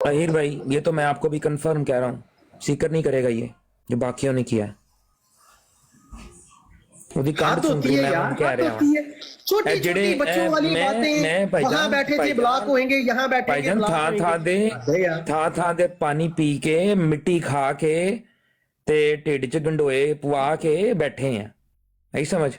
طاہر بھائی یہ تو میں آپ کو بھی کنفرم کہہ رہا ہوں، سیکر نہیں کرے گا یہ جو باقیوں نے کیا ہے. چھوٹی چھوٹی بچوں والی باتیں، وہاں بیٹھے تھے بلاک ہوئیں گے، یہاں بیٹھے تھے تھا دے پانی پی کے مٹی کھا کے تے ٹھڈ چ گنڈوئے پوا کے بیٹھے ہیں. نہیں سمجھ؟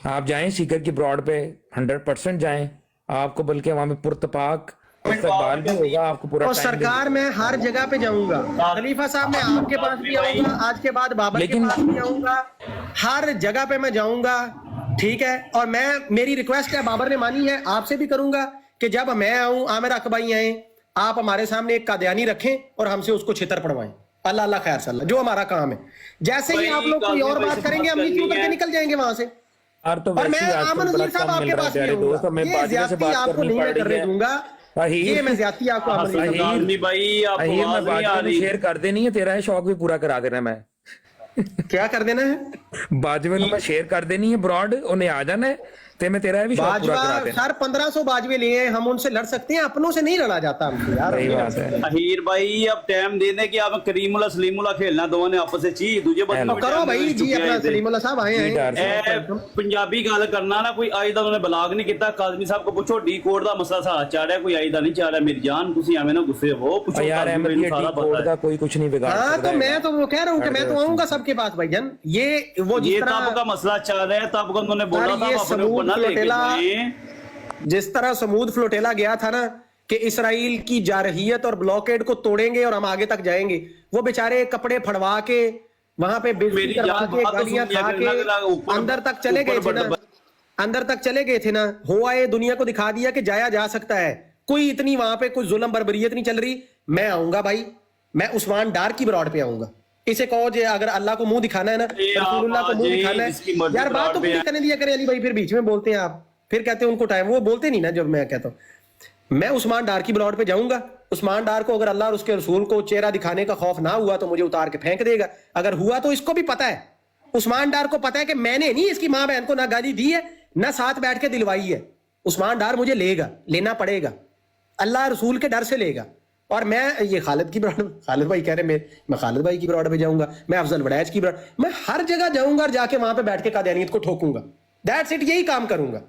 آپ جائیں سیکر کی براڈ پہ 100% جائیں آپ کو، بلکہ وہاں پہ پرتپاک استقبال بھی ہوگا آپ کو پورا اور ٹائم. سرکار میں ہر جگہ پہ جاؤں گا. خلیفہ صاحب میں آپ کے پاس بھی آؤں گا، آج کے بعد بابر کے پاس بھی آؤں گا، ہر جگہ پہ میں جاؤں گا. ٹھیک ہے، اور میری ریکویسٹ ہے، بابر نے مانی ہے، آپ سے بھی کروں گا کہ جب میں آؤں، عامر اکبائی آئیں، آپ ہمارے سامنے ایک قادیانی رکھیں اور ہم سے اس کو چھتر پڑوائیں. اللہ اللہ خیر صلی اللہ، جو ہمارا کام ہے. جیسے ہی آپ لوگ کوئی اور بات کریں گے ہم نیچے اتر کے نکل جائیں گے وہاں سے. اور میں آمن نذیر صاحب آپ کے پاس بھی آؤں گا. یہ زیادتی آپ کو نہیں میں کرنے دوں گا، یہ میں زیادتی آپ کو شیئر کر دینی ہے، تیرا ہے شوق بھی پورا کرا دینا. میں کیا کر دینا ہے؟ باجوے میں شیئر کر دینی ہے براڈ، انہیں آ جانا ہے تے میں تیرا بھی شوق پورا کرا دینا. سر 1500 باجوے لیے ہیں، ہم ان سے لڑ سکتے ہیں، اپنوں سے نہیں لڑا جاتا ہم سے یار. صحیح بات ہے. طاہر بھائی اب ٹائم دینے کہ آپ کریم اللہ سلیم اللہ کھیلنا دونوں نے آپس سے چیز دوجے بندے کرو بھائی. جی اپنا سلیم اللہ صاحب آئے ہیں، پنجابی گل کرنا نا، کوئی آج دا انہوں نے بلاگ نہیں کیتا. قاضمی صاحب کو پوچھو ڈی کوڈ دا مسئلہ سا چاہ رہا ہے، کوئی آج دا نہیں چاہ رہا. میری جان تسی ایویں نہ غصے ہو، پوچھو یار احمد یہ ڈی کوڈ دا کوئی کچھ نہیں بگاڑ سکتا. ہاں تو میں تو وہ کہہ رہا ہوں کہ میں تو آؤں گا سب کے پاس بھائی جان. یہ وہ یہ تب کا مسئلہ چل رہا ہے، تب کا انہوں نے بولا تھا اپنے اوپر نہ لے کے جائیں. جس طرح سمود فلوٹیلا گیا تھا نا کہ اسرائیل کی جارحیت اور بلاکیڈ کو توڑیں گے اور ہم آگے تک جائیں گے، وہ بیچارے کپڑے پھڑوا کے وہاں پہ بےزتی کروا کے گالیاں کھا کے اندر تک چلے گئے تھے نا، اندر تک چلے گئے تھے نا. ہوا یہ دنیا کو دکھا دیا کہ جایا جا سکتا ہے. کوئی اتنی وہاں پہ کوئی ظلم بربریت نہیں چل رہی. میں آؤں گا بھائی، میں عثمان ڈار کی براڈ پہ آؤں گا. اسے کہو جی اگر اللہ کو منہ دکھانا ہے نا، رسول اللہ کو منہ دکھانا ہے. یار بات تو پوری کرنے دیا کرے علی بھائی، پھر بیچ میں بولتے ہیں آپ، پھر کہتے ہیں ان کو ٹائم، وہ بولتے نہیں نا جب میں کہتا ہوں. میں عثمان ڈار کی براڈ پہ جاؤں گا. عثمان ڈار کو اگر اللہ اور اس کے رسول کو چہرہ دکھانے کا خوف نہ ہوا تو مجھے اتار کے پھینک دے گا. اگر ہوا تو اس کو بھی پتا ہے، عثمان ڈار کو پتا ہے کہ میں نے نہیں اس کی ماں بہن کو نہ گالی دی ہے نہ ساتھ بیٹھ کے دلوائی ہے. عثمان ڈار مجھے لے گا، لینا پڑے گا، اللہ رسول کے ڈر سے لے گا. اور میں یہ خالد کی براڈ، خالد بھائی کہہ رہے میں خالد بھائی کی براڈ پہ جاؤں گا، میں افضل وڑیچ کی براڈ، میں ہر جگہ جاؤں گا اور جا کے وہاں پہ بیٹھ کے قادیانیت کو ٹھوکوں گا. دیٹس اٹ، یہی کام کروں گا.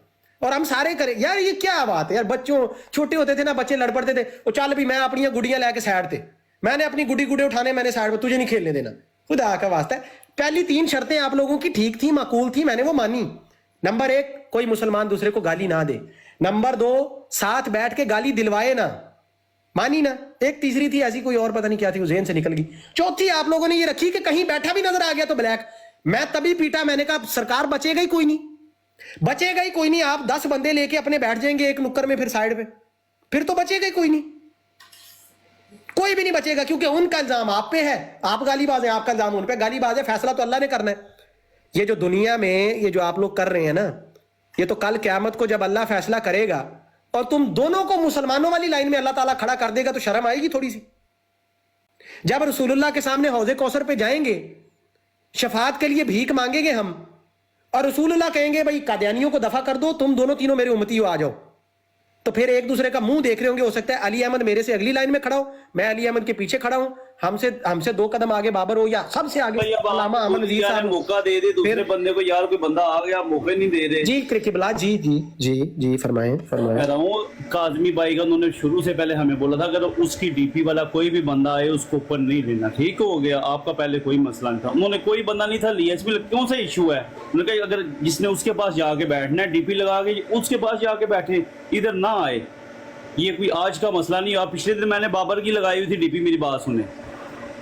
اور ہم سارے کریں. یار یہ کیا بات ہے یار، بچوں چھوٹے ہوتے تھے نا، بچے لڑ پڑتے تھے، وہ چل بھی میں اپنی گڈیاں لے کے سائڈ تھے، میں نے اپنی گڈے اٹھانے، میں نے سائڈ پہ، تجھے نہیں کھیلنے دینا. خدا کا واسطہ ہے. پہلی 3 شرطیں آپ لوگوں کی ٹھیک تھی، معقول تھی، میں نے وہ مانی. نمبر 1 کوئی مسلمان دوسرے کو گالی نہ دے. نمبر 2 ساتھ بیٹھ کے گالی دلوائے نہ، مانی نا. ایک تیسری تھی ایسی کوئی اور پتہ نہیں کیا تھی، وہ ذہن سے نکل گئی. چوتھی آپ لوگوں نے یہ رکھی کہ کہیں بیٹھا بھی نظر آ گیا تو بلیک. میں تبھی پیٹا، میں نے کہا سرکار بچے گا ہی کوئی نہیں، بچے گا ہی کوئی نہیں. آپ 10 بندے لے کے اپنے بیٹھ جائیں گے ایک نکر میں، پھر سائڈ پہ، پھر تو بچے گا ہی کوئی نہیں، کوئی بھی نہیں بچے گا. کیونکہ ان کا الزام آپ پہ ہے، آپ گالی باز ہیں، آپ کا الزام ان پہ گالی باز ہے. فیصلہ تو اللہ نے کرنا ہے. یہ جو دنیا میں یہ جو آپ لوگ کر رہے ہیں نا، یہ تو کل قیامت کو جب اللہ فیصلہ کرے گا اور تم دونوں کو مسلمانوں والی لائن میں اللہ تعالیٰ کھڑا کر دے گا تو شرم آئے گی تھوڑی سی. جب رسول اللہ کے سامنے حوض کوثر پہ جائیں گے، شفاعت کے لیے بھیک مانگیں گے ہم، اور رسول اللہ کہیں گے بھائی قادیانیوں کو دفع کر دو، تم دونوں تینوں میرے امتی ہو، آ جاؤ. تو پھر ایک دوسرے کا منہ دیکھ رہے ہوں گے. ہو سکتا ہے علی احمد میرے سے اگلی لائن میں کھڑا ہو، میں علی احمد کے پیچھے کھڑا ہوں، ہم سے 2 قدم آگے بابر ہو، یا سب سے آگے علامہ احمد نذیر صاحب. موقع دے دے دوسرے بندے کو، یار کوئی بندہ آ گیا موقع نہیں دے رہے. جی قبلہ، جی فرمائیں. کہہ رہا ہوں کاظمی بھائی کا انہوں نے شروع سے پہلے ہمیں بولا تھا کہ اس کی ڈی پی والا کوئی بھی بندہ آئے اس کو اوپر نہیں لینا. ٹھیک ہو گیا، آپ کا پہلے کوئی مسئلہ نہیں تھا. انہوں نے کوئی بندہ نہیں تھا لیا. اس میں کیوں سے ایشو ہے؟ انہوں نے کہا اگر جس نے اس کے پاس جا کے بیٹھنا ہے، ڈی پی لگا کے اس کے پاس جا کے بیٹھے، ادھر نہ آئے. یہ کوئی آج کا مسئلہ نہیں. آپ پچھلے دن میں نے بابر کی لگائی ہوئی تھی ڈی پی، میری بات سنیں.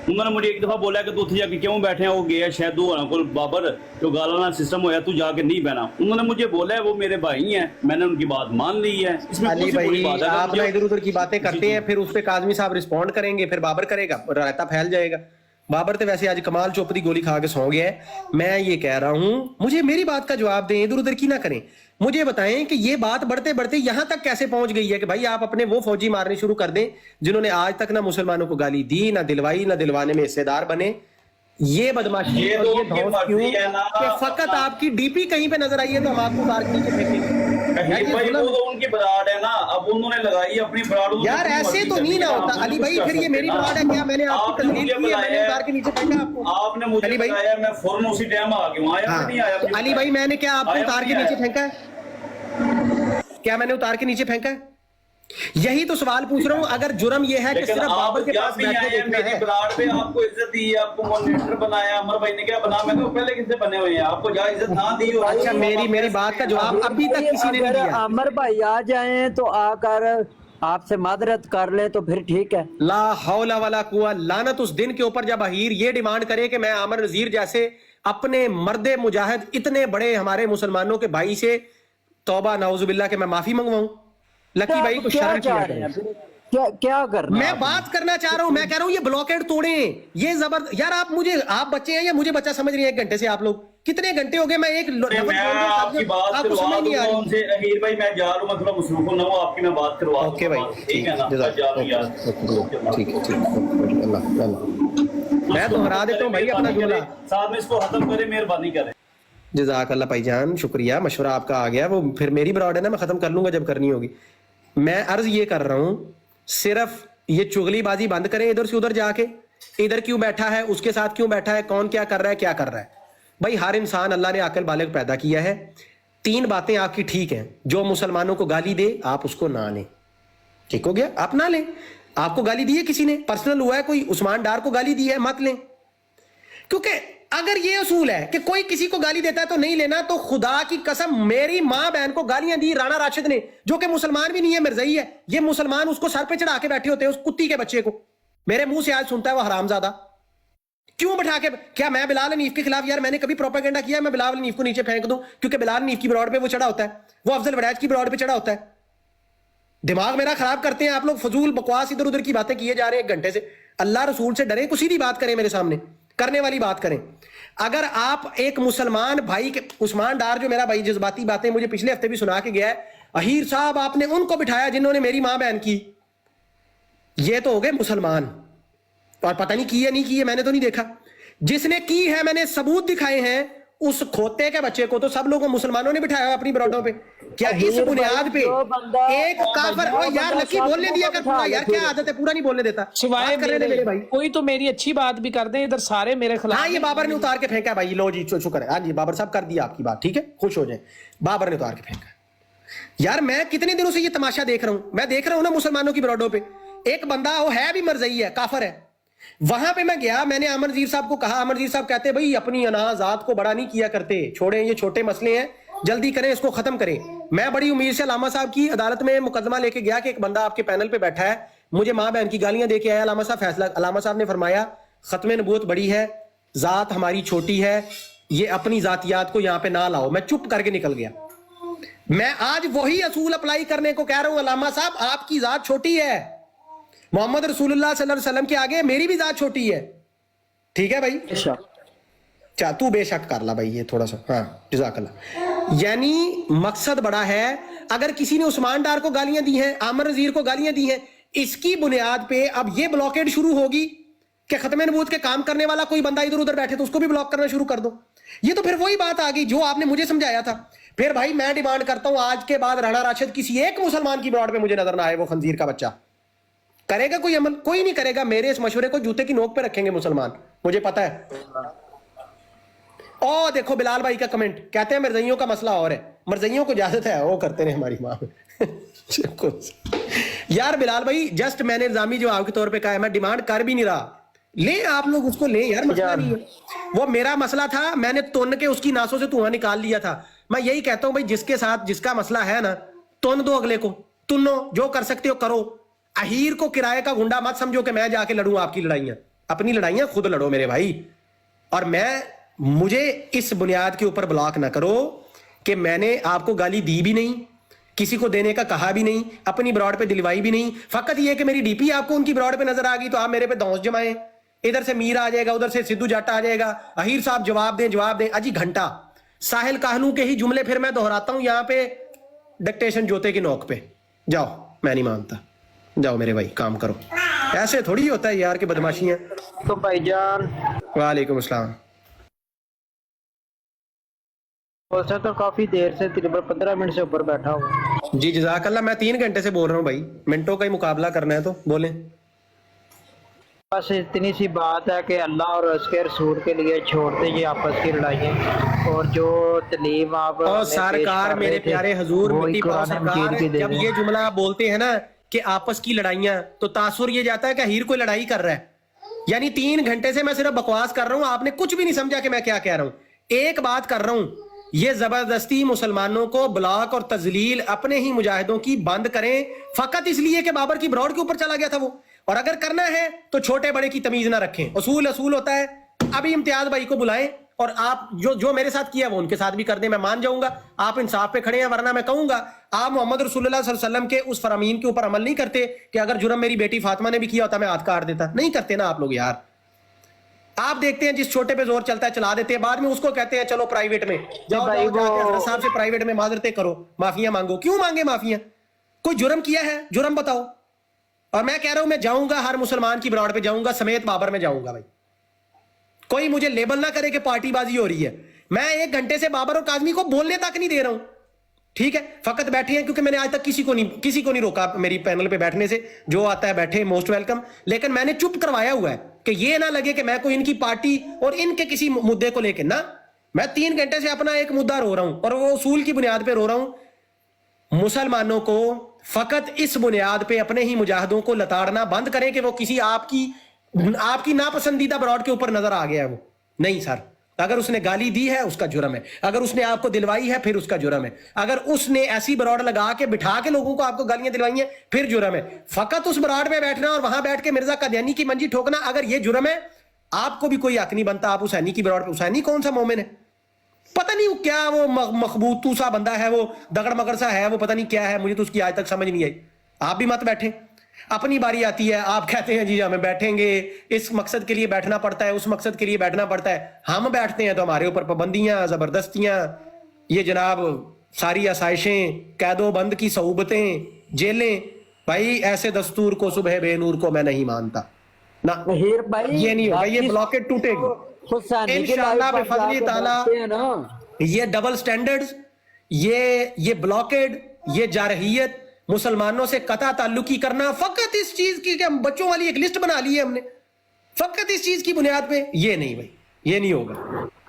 انہوں نے مجھے ایک دفعہ بولا کہ تو اتنے جا کے کیوں بیٹھے ہیں، وہ گیا شاید کو بابر جو گالانا سسٹم ہوا تو جا کے نہیں بہنا. انہوں نے مجھے بولا ہے وہ میرے بھائی ہیں، میں نے ان کی بات مان لی ہے. اس میں علی بھائی آپ نہ ادھر ادھر کی باتیں کرتے ہیں، پھر اس پہ کاظمی صاحب رسپونڈ کریں گے، پھر بابر کرے گا، رائتا پھیل جائے گا. بابر تو ویسے آج کمال چوپڑی گولی کھا کے سو گیا ہے. میں یہ کہہ رہا ہوں مجھے میری بات کا جواب دیں، ادھر ادھر کی نہ کریں. مجھے بتائیں کہ یہ بات بڑھتے بڑھتے یہاں تک کیسے پہنچ گئی ہے کہ بھائی آپ اپنے وہ فوجی مارنے شروع کر دیں جنہوں نے آج تک نہ مسلمانوں کو گالی دی، نہ دلوائی، نہ دلوانے میں حصے دار بنے. یہ بدماشی اور یہ دھوس کیوں کہ فقط آپ کی ڈی پی کہیں پہ نظر آئی ہے تو ہم آپ کو اتار کے نیچے پھینکیں گے. भाई वो तो उनकी बराड़ है ना, अब उन्होंने लगाई अपनी बराड़। यार ऐसे तो नहीं ना होता अली भाई, फिर ये मेरी बराड़ है क्या? मैंने आपकी तस्वीर की है, मैंने उतार के नीचे फेंका आपको। आपने मुझे बताया, मैं फौरन उसी टाइम आ गया, वहां नहीं आया अली भाई। मैंने क्या आपको उतार के नीचे फेंका है? क्या मैंने उतार के नीचे फेंका है? यही तो सवाल पूछ रहा हूँ। अगर जुर्म ये है कि सिर्फ बाबर के पास बैठे देखना है, बराड़ पे आपको इज्जत दी है, आपको मॉनिटर बनाया, अमर भाई ने क्या बना, मैं तो पहले किससे बने हुए हैं, आपको जहाँ इज्जत ना दी हो। अच्छा मेरी बात का जवाब अभी तक किसी ने नहीं दिया। अमर भाई आ जाएं तो आकर आपसे मादरत कर ले तो फिर ठीक है। ला हौला वला कुव्वा, लानत उस दिन के ऊपर जब अहीर ये डिमांड करे कि मैं आमर नजीर जैसे अपने मर्दे मुजाहिद इतने बड़े हमारे मुसलमानों के भाई से तौबा नाउजुबिल्लाह के मैं माफी मंगवाऊं। लकी भाई को शर्म क्या कर रहे हैं? मैं बात करना चाह रहा हूं, मैं कह रहा हूं ये ब्लॉकेड तोड़े, ये जबरदस्त। यार आप बच्चे हैं या मुझे बच्चा समझ रहे हैं? 1 घंटे से आप लोग कितने घंटे हो गए? मैं एक आपकी बात आपको समझ नहीं आ रही। उनसे अहीर भाई मैं जा रहा हूं, मैं थोड़ा मसरूफ ना हूं, आपकी मैं बात करवा। ओके भाई ठीक है ना, जा रहा हूं यार, ठीक है अल्लाह। मैं दोहरा देता हूं भाई अपना जुमला, साथ में इसको खत्म करें, मेहरबानी करें। जज़ाकल्लाह भाईजान, शुक्रिया, मशवरा आपका आ गया। वो फिर मेरी ब्रॉड है ना, मैं खत्म कर लूंगा जब करनी होगी। मैं अर्ज ये कर रहा हूं, सिर्फ ये चुगलीबाजी बंद करें। इधर से उधर जाके इधर क्यों बैठा है, उसके साथ क्यों बैठा है, कौन क्या कर रहा है, क्या कर रहा है। भाई हर इंसान अल्लाह ने अक्ल बालिग पैदा किया है। 3 बातें आपकी ठीक हैं, जो मुसलमानों को गाली दे आप उसको ना लें, ठीक हो गया? आप ना लें। आपको गाली दी है किसी ने, पर्सनल हुआ है, कोई उस्मान डार को गाली दी है, मत लें। क्योंकि अगर ये असूल है कि कोई किसी को गाली देता है तो नहीं लेना, तो खुदा की कसम मेरी मां बहन को गालियां दी राणा राशिद ने, जो कि मुसलमान भी नहीं है, मिर्ज़ई है। ये मुसलमान उसको सर पे चढ़ा के बैठे होते हैं, उस कुत्ती के बच्चे को। मेरे मुंह से आज सुनता है वो हरामजादा। क्यों बिठा के? क्या मैं बिलाल हनीफ के खिलाफ यार मैंने कभी प्रोपेगेंडा किया? मैं बिलाल हनीफ को नीचे फेंक दूं क्योंकि बिलाल हनीफ की ब्रॉड पे वो चढ़ा होता है, वो अफजल वड़ैच की ब्रॉड पे चढ़ा होता है? दिमाग मेरा खराब करते हैं आप लोग, फजूल बकवास इधर उधर की बातें किए जा रहे हैं 1 घंटे से। अल्लाह रसूल से डरे, कुछ सीधी बात करें, मेरे सामने करने वाली बात करें। अगर आप एक मुसलमान भाई के, उस्मान डार जो मेरा भाई जज्बाती बातें मुझे पिछले हफ्ते भी सुना के गया है, अहीर साहब आपने उनको बिठाया जिन्होंने मेरी मां बहन की, ये तो हो गए मुसलमान। और पता नहीं की है नहीं की है, मैंने तो नहीं देखा। जिसने की है मैंने सबूत दिखाए हैं, उस खोते के बच्चे को तो सब लोगों मुसलमानों ने बिठाया अपनी ब्रॉडों पे। क्या इस बुनियाद पे एक काफिर? ओ यार लकी बोलने दिया कर पूरा, यार क्या आदत है, पूरा नहीं बोलने देता। सिवाय मेरे भाई कोई तो मेरी अच्छी बात भी कर दे, इधर सारे मेरे खिलाफ। हाँ ये बाबर ने उतार के फेंका भाई, लो जी शुक्र है। हाँ जी बाबर साहब कर दिया आपकी बात, ठीक है, खुश हो जाए। बाबर ने उतार के फेंका। यार मैं कितने दिनों से ये तमाशा देख रहा हूं, मैं देख रहा हूं ना मुसलमानों की ब्रॉडों पे। एक बंदा वो है भी मरज़ई है, काफिर है, वहां पे मैं गया, मैंने अमर नज़ीर साहब को कहा। अमर नज़ीर साहब कहते भाई अपनी अनाजात को बड़ा नहीं किया करते, छोड़ें, ये छोटे मसले हैं, जल्दी करें, इसको खत्म करें। मैं बड़ी उम्मीद से अलामा साहब की अदालत में मुकदमा लेके गया कि एक बंदा आपके पैनल पे बैठा है, मुझे मां बहन की गालियां दे के आया। अलामा साहब फैसला, अलामा साहब ने फरमाया खत्म नबूवत बड़ी है, जात हमारी छोटी है, ये अपनी जातियात को यहाँ पे ना लाओ। मैं चुप करके निकल गया। मैं आज वही असूल अप्लाई करने को कह रहा हूं, अलामा साहब आपकी जात छोटी है, मोहम्मद रसूलुल्लाह सल्लल्लाहु अलैहि वसल्लम के आगे मेरी भी जात छोटी है, ठीक है भाई? चा तू बेशक कर ला भाई, ये थोड़ा सा, हाँ जज़ाकल्लाह। यानी मकसद बड़ा है। अगर किसी ने उस्मान डार को गालियां दी हैं, आमर नज़ीर को गालियां दी हैं, इसकी बुनियाद पे अब ये ब्लॉकेड शुरू होगी कि खत्म नबूवत के काम करने वाला कोई बंदा इधर उधर बैठे तो उसको भी ब्लॉक करना शुरू कर दो। ये तो फिर वही बात आ गई जो आपने मुझे समझाया था। फिर भाई मैं डिमांड करता हूं आज के बाद राणा राशिद किसी एक मुसलमान की ब्रॉड पे मुझे नजर ना आए, वो खंजीर का बच्चा। करेगा कोई अमल? कोई नहीं करेगा। मेरे इस मशवरे को जूते की नोक पे रखेंगे मुसलमान, मुझे पता है। ओ देखो बिलाल भाई का कमेंट, कहते हैं मरज़इयों का मसला और है, मरज़इयों को इजाजत है, वो करते रहे हमारी माँ यार बिलाल भाई जस्ट मैंने इल्जामी जवाब के तौर पे कहा है, मैं डिमांड कर भी नहीं रहा। ले आप लोग उसको ले यार, मसला नहीं है। वो मेरा मसला था, मैंने तुन के उसकी नासों से धुआं निकाल लिया था। मैं यही कहता हूं भाई जिसके साथ जिसका मसला है ना, तुन दो अगले को, तुनो जो कर सकते हो करो। अहीर को किराए का गुंडा मत समझो कि मैं जाके लड़ूं आपकी लड़ाइयां, अपनी लड़ाइयां खुद लड़ो मेरे भाई। और मुझे इस बुनियाद के ऊपर ब्लॉक ना करो कि मैंने आपको गाली दी भी नहीं, किसी को देने का कहा भी नहीं, अपनी ब्रॉड पे दिलवाई भी नहीं। फकत ये कि मेरी डीपी आपको उनकी ब्रॉड पे नजर आ गई तो आप मेरे पे दौस जमाएं, इधर से मीर आ जाएगा, उधर से सिद्धू जाटा आ जाएगा, अहीर साहब जवाब दें। अजी घंटा साहिल काहनू के ही जुमले फिर मैं दोहराता हूं यहाँ पे, डिक्टेशन जोते की नोक पे। जाओ, मैं नहीं मानता, जाओ मेरे भाई काम करो। ऐसे थोड़ी होता है यार कि बदमाशियां। तो भाईजान वालेकुम अस्सलाम। उससे तो काफी देर से तकरीबन 15 मिनट से ऊपर बैठा हूँ। जी जज़ाकल्लाह, मैं 3 घंटे से बोल रहा हूँ भाई, मिनटों का ही मुकाबला करना है तो बोलें। बस इतनी सी बात है कि अल्लाह और उसके रसूल के लिए छोड़ दे ये आपस की लड़ाइयाँ, और जो तलीम आप और हमें पेश सरकार, कर रहे मेरे थे, प्यारे हजूर, वो ही मिट्टी पाओ कुरान सरकार, मजीद की दे जब दें। ये जुमला आप बोलते हैं ना कि आपस की लड़ाइयां, तो तासुर ये जाता है कि हीर कोई लड़ाई कर रहा है। यानी 3 घंटे से मैं सिर्फ बकवास कर रहा हूं, आपने कुछ भी नहीं समझा कि मैं क्या कह रहा हूं। एक बात कर रहा हूं, ये जबरदस्ती मुसलमानों को ब्लॉक और तजलील अपने ही मुजाहिदों की बंद करें, फकत इसलिए कि बाबर की ब्रॉड के ऊपर चला गया था वो। और अगर करना है तो छोटे बड़े की तमीज ना रखें, असूल असूल होता है। अभी इम्तियाज भाई को बुलाएं और आप जो मेरे साथ किया वो उनके साथ भी कर दें, मैं मान जाऊंगा। आप इंसाफ पे खड़े हैं, वरना मैं कहूंगा आप मोहम्मद रसूलुल्लाह सल्लल्लाहु अलैहि वसल्लम के उस फरमीन के ऊपर अमल नहीं करते कि अगर जुर्म मेरी बेटी फातिमा ने भी किया होता मैं हाथ काट देता। नहीं करते ना आप लोग यार। आप देखते हैं जिस छोटे पे जोर चलता है चला देते हैं, बाद में उसको कहते हैं चलो प्राइवेट में जाओ, भाई जाओ जाके हजरत साहब से प्राइवेट में माजरतें करो, माफिया मांगो। क्यों मांगे माफिया? कोई जुर्म किया है? जुर्म बताओ। और मैं कह रहा हूं मैं जाऊंगा, हर मुसलमान की ब्रॉड पे जाऊंगा, समेत बाबर में जाऊंगा भाई। कोई मुझे लेबल ना करे कि पार्टीबाजी हो रही है। मैं 1 घंटे से बाबर और काजमी को बोलने तक नहीं दे रहा हूं, ठीक है? फकत बैठे हैं क्योंकि मैंने आज तक किसी को नहीं रोका मेरी पैनल पे बैठने से। जो आता है बैठे, मोस्ट वेलकम। लेकिन मैंने चुप करवाया हुआ है कि ये ना लगे कि मैं कोई इनकी पार्टी और इनके किसी मुद्दे को लेकर ना। मैं 3 घंटे से अपना एक मुद्दा रो रहा हूं, और वो उसूल की बुनियाद पे रो रहा हूं। मुसलमानों को फकत इस बुनियाद पे अपने ही मुजाहिदों को लताड़ना बंद करें कि वो किसी आपकी नापसंदीदा ब्रॉड के ऊपर नजर आ गया है। वो नहीं सर, अगर उसने गाली दी है उसका जुर्म है, अगर उसने आपको दिलवाई है फिर उसका जुर्म है, अगर उसने ऐसी ब्रॉड लगा के बिठा के लोगों को आपको गालियां दिलवाई हैं फिर जुर्म है। फकत उस ब्रॉड में बैठना और वहां बैठ के मिर्जा कादियानी की मंजी ठोकना, अगर ये जुर्म है, आपको भी कोई हक नहीं बनता। आप हुसैनी की ब्रॉड पे, हुसैनी कौन सा मोमिन है? पता नहीं वो क्या, वो मखबूतू सा बंदा है, वो दगड़ मगर सा है, वो पता नहीं क्या है, मुझे तो उसकी आज तक समझ नहीं आई। आप भी मत बैठे। अपनी बारी आती है, आप कहते हैं जी हमें बैठेंगे, इस मकसद के लिए बैठना पड़ता है, उस मकसद के लिए बैठना पड़ता है। हम बैठते हैं तो हमारे ऊपर पाबंदियां, जबरदस्तियां, ये जनाब सारी आसाइशें, कैदो बंद की सऊबतें, जेलें। भाई ऐसे दस्तूर को, सुबह बेनूर को मैं नहीं मानता ना। हीर भाई ये नहीं होगा, ये ब्लॉकेट टूटेगी इंशाअल्लाह बिफज़्ल ताला। ये डबल स्टैंडर्ड्स, ये ब्लॉकेड, ये जारहियत, मुसलमानों से कता ताल्लुकी करना, फकत इस चीज की कि हम बच्चों वाली एक लिस्ट बना ली है हमने, फकत इस चीज की बुनियाद पे, ये नहीं भाई, ये नहीं होगा।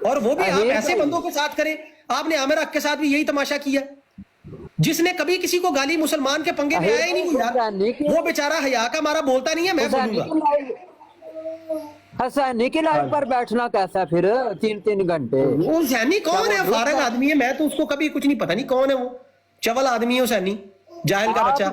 और वो भी आप ऐसे बंदों के साथ करें। आपने आमिर हक के साथ भी यही तमाशा किया, जिसने कभी किसी को गाली, मुसलमान के पंगे में आया ही नहीं यार। वो बेचारा हया का मारा बोलता नहीं है, मैं बोलूंगा। हसैनी की लाइन पर बैठना कैसा फिर 3-3 घंटे? वो हुसैनी कौन है? फारग आदमी है, मैं तो उसको कभी कुछ नहीं, पता नहीं कौन है वो। चवल आदमी है हुसैनी, जाहिल का बच्चा,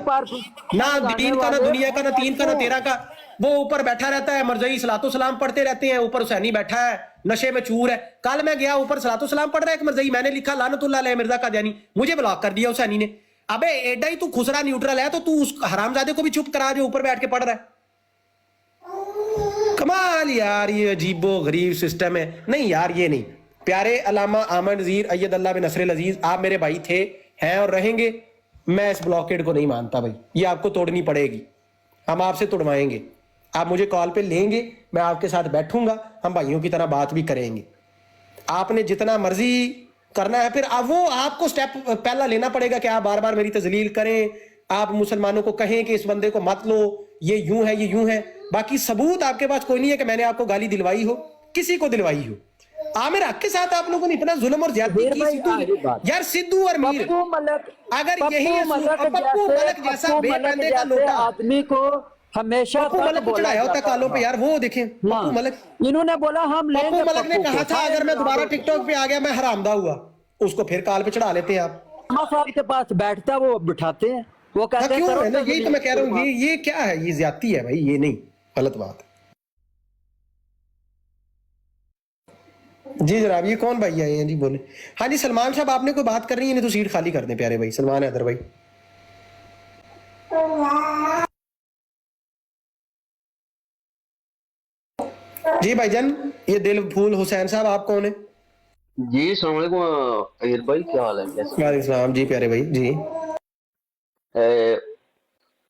ना दीन का, ना दुनिया का, ना तीन का, ना तेरा का। वो ऊपर बैठा रहता है, मरजई सलातो सलाम पढ़ते रहते हैं, ऊपर हुसैनी बैठा है, नशे में चूर है। कल मैं गया, ऊपर सलातो सलाम पढ़ रहा है एक मरजई, मैंने लिखा लानतुल्लाह अलैह मिर्जा कादियानी, मुझे ब्लॉक कर दिया हुसैनी ने। अबे एडा ही तू खुसरा न्यूट्रल है तो तू उस हरामजादे को भी चुप करा जो ऊपर बैठ के पढ़ रहा है। कमाल यार, ये अजीबो गरीब सिस्टम है। नहीं यार, ये नहीं। प्यारे अल्लामा आमद नज़ीर अय्यद अल्लाह बिन नसर अजीज, आप मेरे भाई थे, हैं और रहेंगे। मैं इस ब्लॉकेड को नहीं मानता भाई, ये आपको तोड़नी पड़ेगी, हम आपसे तोड़वाएंगे। आप मुझे कॉल पे लेंगे, मैं आपके साथ बैठूंगा, हम भाइयों की तरह बात भी करेंगे। आपने जितना मर्जी करना है, फिर वो आपको स्टेप पहला लेना पड़ेगा कि आप बार बार मेरी तजलील करें, आप मुसलमानों को कहें कि इस बंदे को मत लो, ये यूं है, ये यूं है। बाकी सबूत आपके पास कोई नहीं है कि मैंने आपको गाली दिलवाई हो, किसी को दिलवाई हो। आमिर हक के साथ आप लोगों ने इतना जुल्म और ज्यादती की। सिद्धू यार, सिद्धू और मीर, अगर यही पप्पू मलक जैसा बेपंदे का लोटा आदमी को हमेशा पप्पू मलक को चढ़ाया होता कालों पे यार। वो देखें पप्पू मलक, इन्होंने बोला हम लेंगे। पप्पू मलक ने कहा था अगर मैं दोबारा टिकटॉक पे आ गया मैं हरामदा हुआ, उसको फिर काल पे चढ़ा लेते हैं आप। साहब के पास बैठता वो बिठाते हैं, वो कहते हैं क्यों है ना, यही तो मैं कह रहा हूँ। ये क्या है? ये ज्यादती है भाई, ये नहीं, गलत बात है। जी जनाब, ये कौन भाई आए हैं जी? बोले। हाँ जी सलमान साहब, आपने कोई बात करनी है? नहीं तो सीट खाली कर दें प्यारे भाई। सलमान हैदर भाई, जी भाईजान। ये दिल फूल हुसैन साहब, आप कौन है जी? अस्सलाम वालेकुम अहिर भाई, क्या हाल है? वालेकुम सलाम जी प्यारे भाई जी।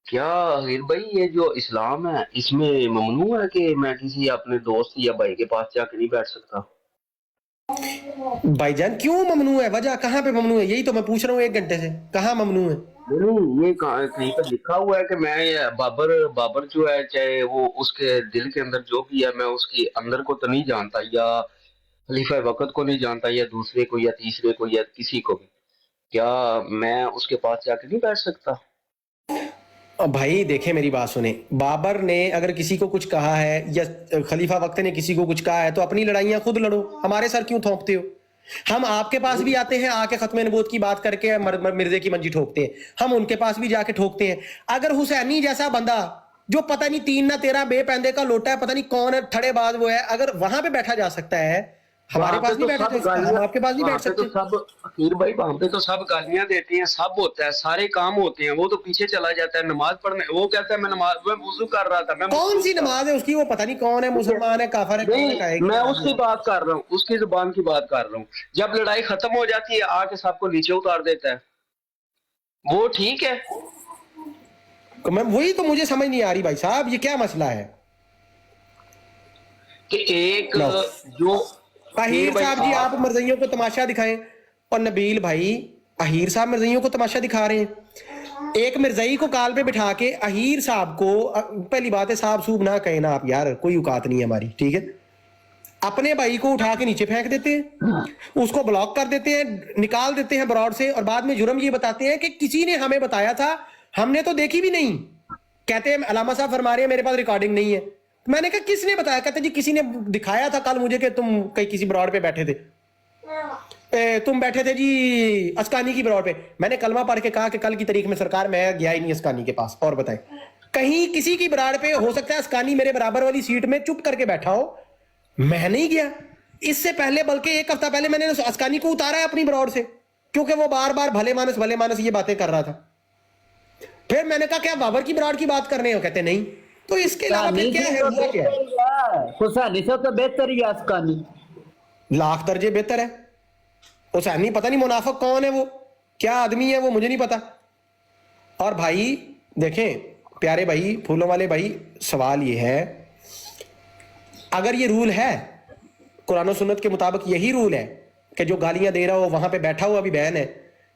क्या अहिर भाई, ये जो इस्लाम है इसमें ममनू है कि मैं किसी अपने दोस्त या भाई के पास जाके नहीं बैठ सकता? भाईजान क्यों ममनू है, वजह कहाँ पे ममनू है, यही तो मैं पूछ रहा हूँ 1 घंटे से, कहाँ ममनू है? नहीं, ये कहीं पर लिखा हुआ है कि मैं बाबर जो है, चाहे वो उसके दिल के अंदर जो भी है, मैं उसकी अंदर को तो नहीं जानता, या खलीफा वक्त को नहीं जानता, या दूसरे को, या तीसरे को, या किसी को भी। क्या मैं उसके पास जाके नहीं बैठ सकता? अब भाई देखे, मेरी बात सुने, बाबर ने अगर किसी को कुछ कहा है या खलीफा वक्त ने किसी को कुछ कहा है तो अपनी लड़ाइयां खुद लड़ो, हमारे सर क्यों थोपते हो? हम आपके पास भी आते हैं, आके खत्म नबूवत की बात करके मिर्जे की मंजी ठोकते हैं, हम उनके पास भी जाके ठोकते हैं। अगर हुसैनी जैसा बंदा जो पता नहीं 3 ना 13 बेपैंदे का लोटा है, पता नहीं कौन है ठड़ेबाज वो है, अगर वहां पे बैठा जा सकता है, हमारे पास नहीं बैठा जा सकता, हम आपके पास नहीं बैठ सकते। सब अकीर भाई वहां पे तो सब गालियां देते हैं, सब होता है, सारे काम होते हैं, वो तो पीछे चला जाता है नमाज पढ़ने, वो कहता है मैं वुजू कर रहा था, मैं कौन सी नमाज है उसकी, वो पता नहीं कौन है, मुसलमान है, काफर है, कौन है, मैं उसकी बात कर रहा हूँ, उसकी जुबान की बात कर रहा हूँ। जब लड़ाई खत्म हो जाती है आके सबको नीचे उतार देता है, वो ठीक है? मैं वही तो मुझे समझ नहीं आ रही भाई साहब, ये क्या मसला है कि एक जो अहीर साहब जी, आप मर्जियों को तमाशा दिखाएं, और नबील भाई अहीर साहब मिर्जियों को तमाशा दिखा रहे हैं। एक मिर्जई को काल पे बिठा के अहीर साहब को, पहली बात है साहब सूब ना कहें ना आप यार, कोई औकात नहीं है हमारी, ठीक है? अपने भाई को उठा के नीचे फेंक देते हैं, उसको ब्लॉक कर देते हैं, निकाल देते हैं ब्रॉड से, और बाद में जुर्म ये बताते हैं कि किसी ने हमें बताया था, हमने तो देखी भी नहीं। कहते हैं अलामा साहब फरमा रहे हैं मेरे पास रिकॉर्डिंग नहीं है। मैंने कहा किसने बताया? कहते जी किसी ने दिखाया था कल मुझे कि तुम कहीं किसी ब्रॉड पे बैठे थे, तुम बैठे थे जी अस्कानी की ब्रॉड पे। मैंने कलमा पढ़ के कहा कि कल की तारीख में सरकार मैं गया ही नहीं अस्कानी के पास, और बताएं कहीं किसी की ब्रॉड पे हो सकता है अस्कानी मेरे बराबर वाली सीट में चुप करके बैठा हो, मैं नहीं गया। इससे पहले बल्कि 1 हफ्ता पहले मैंने अस्कानी को उतारा है अपनी ब्रॉड से, क्योंकि वो बार बार भले मानस ये बातें कर रहा था। फिर मैंने कहा क्या बाबर की ब्रॉड की बात कर रहे हो? कहते नहीं। तो इसके अलावा फिर क्या है? हुसैनी से तो बेहतर ही अस्कानी, लाख दर्जे बेहतर है। हुसैनी पता नहीं मुनाफिक कौन है, वो क्या आदमी है वो मुझे नहीं पता। और भाई देखें प्यारे भाई, फूलों वाले भाई, सवाल ये है, अगर ये रूल है कुरान और सुन्नत के मुताबिक, यही रूल है कि जो गालियां दे रहा हो वहां पे बैठा हुआ भी बैन है,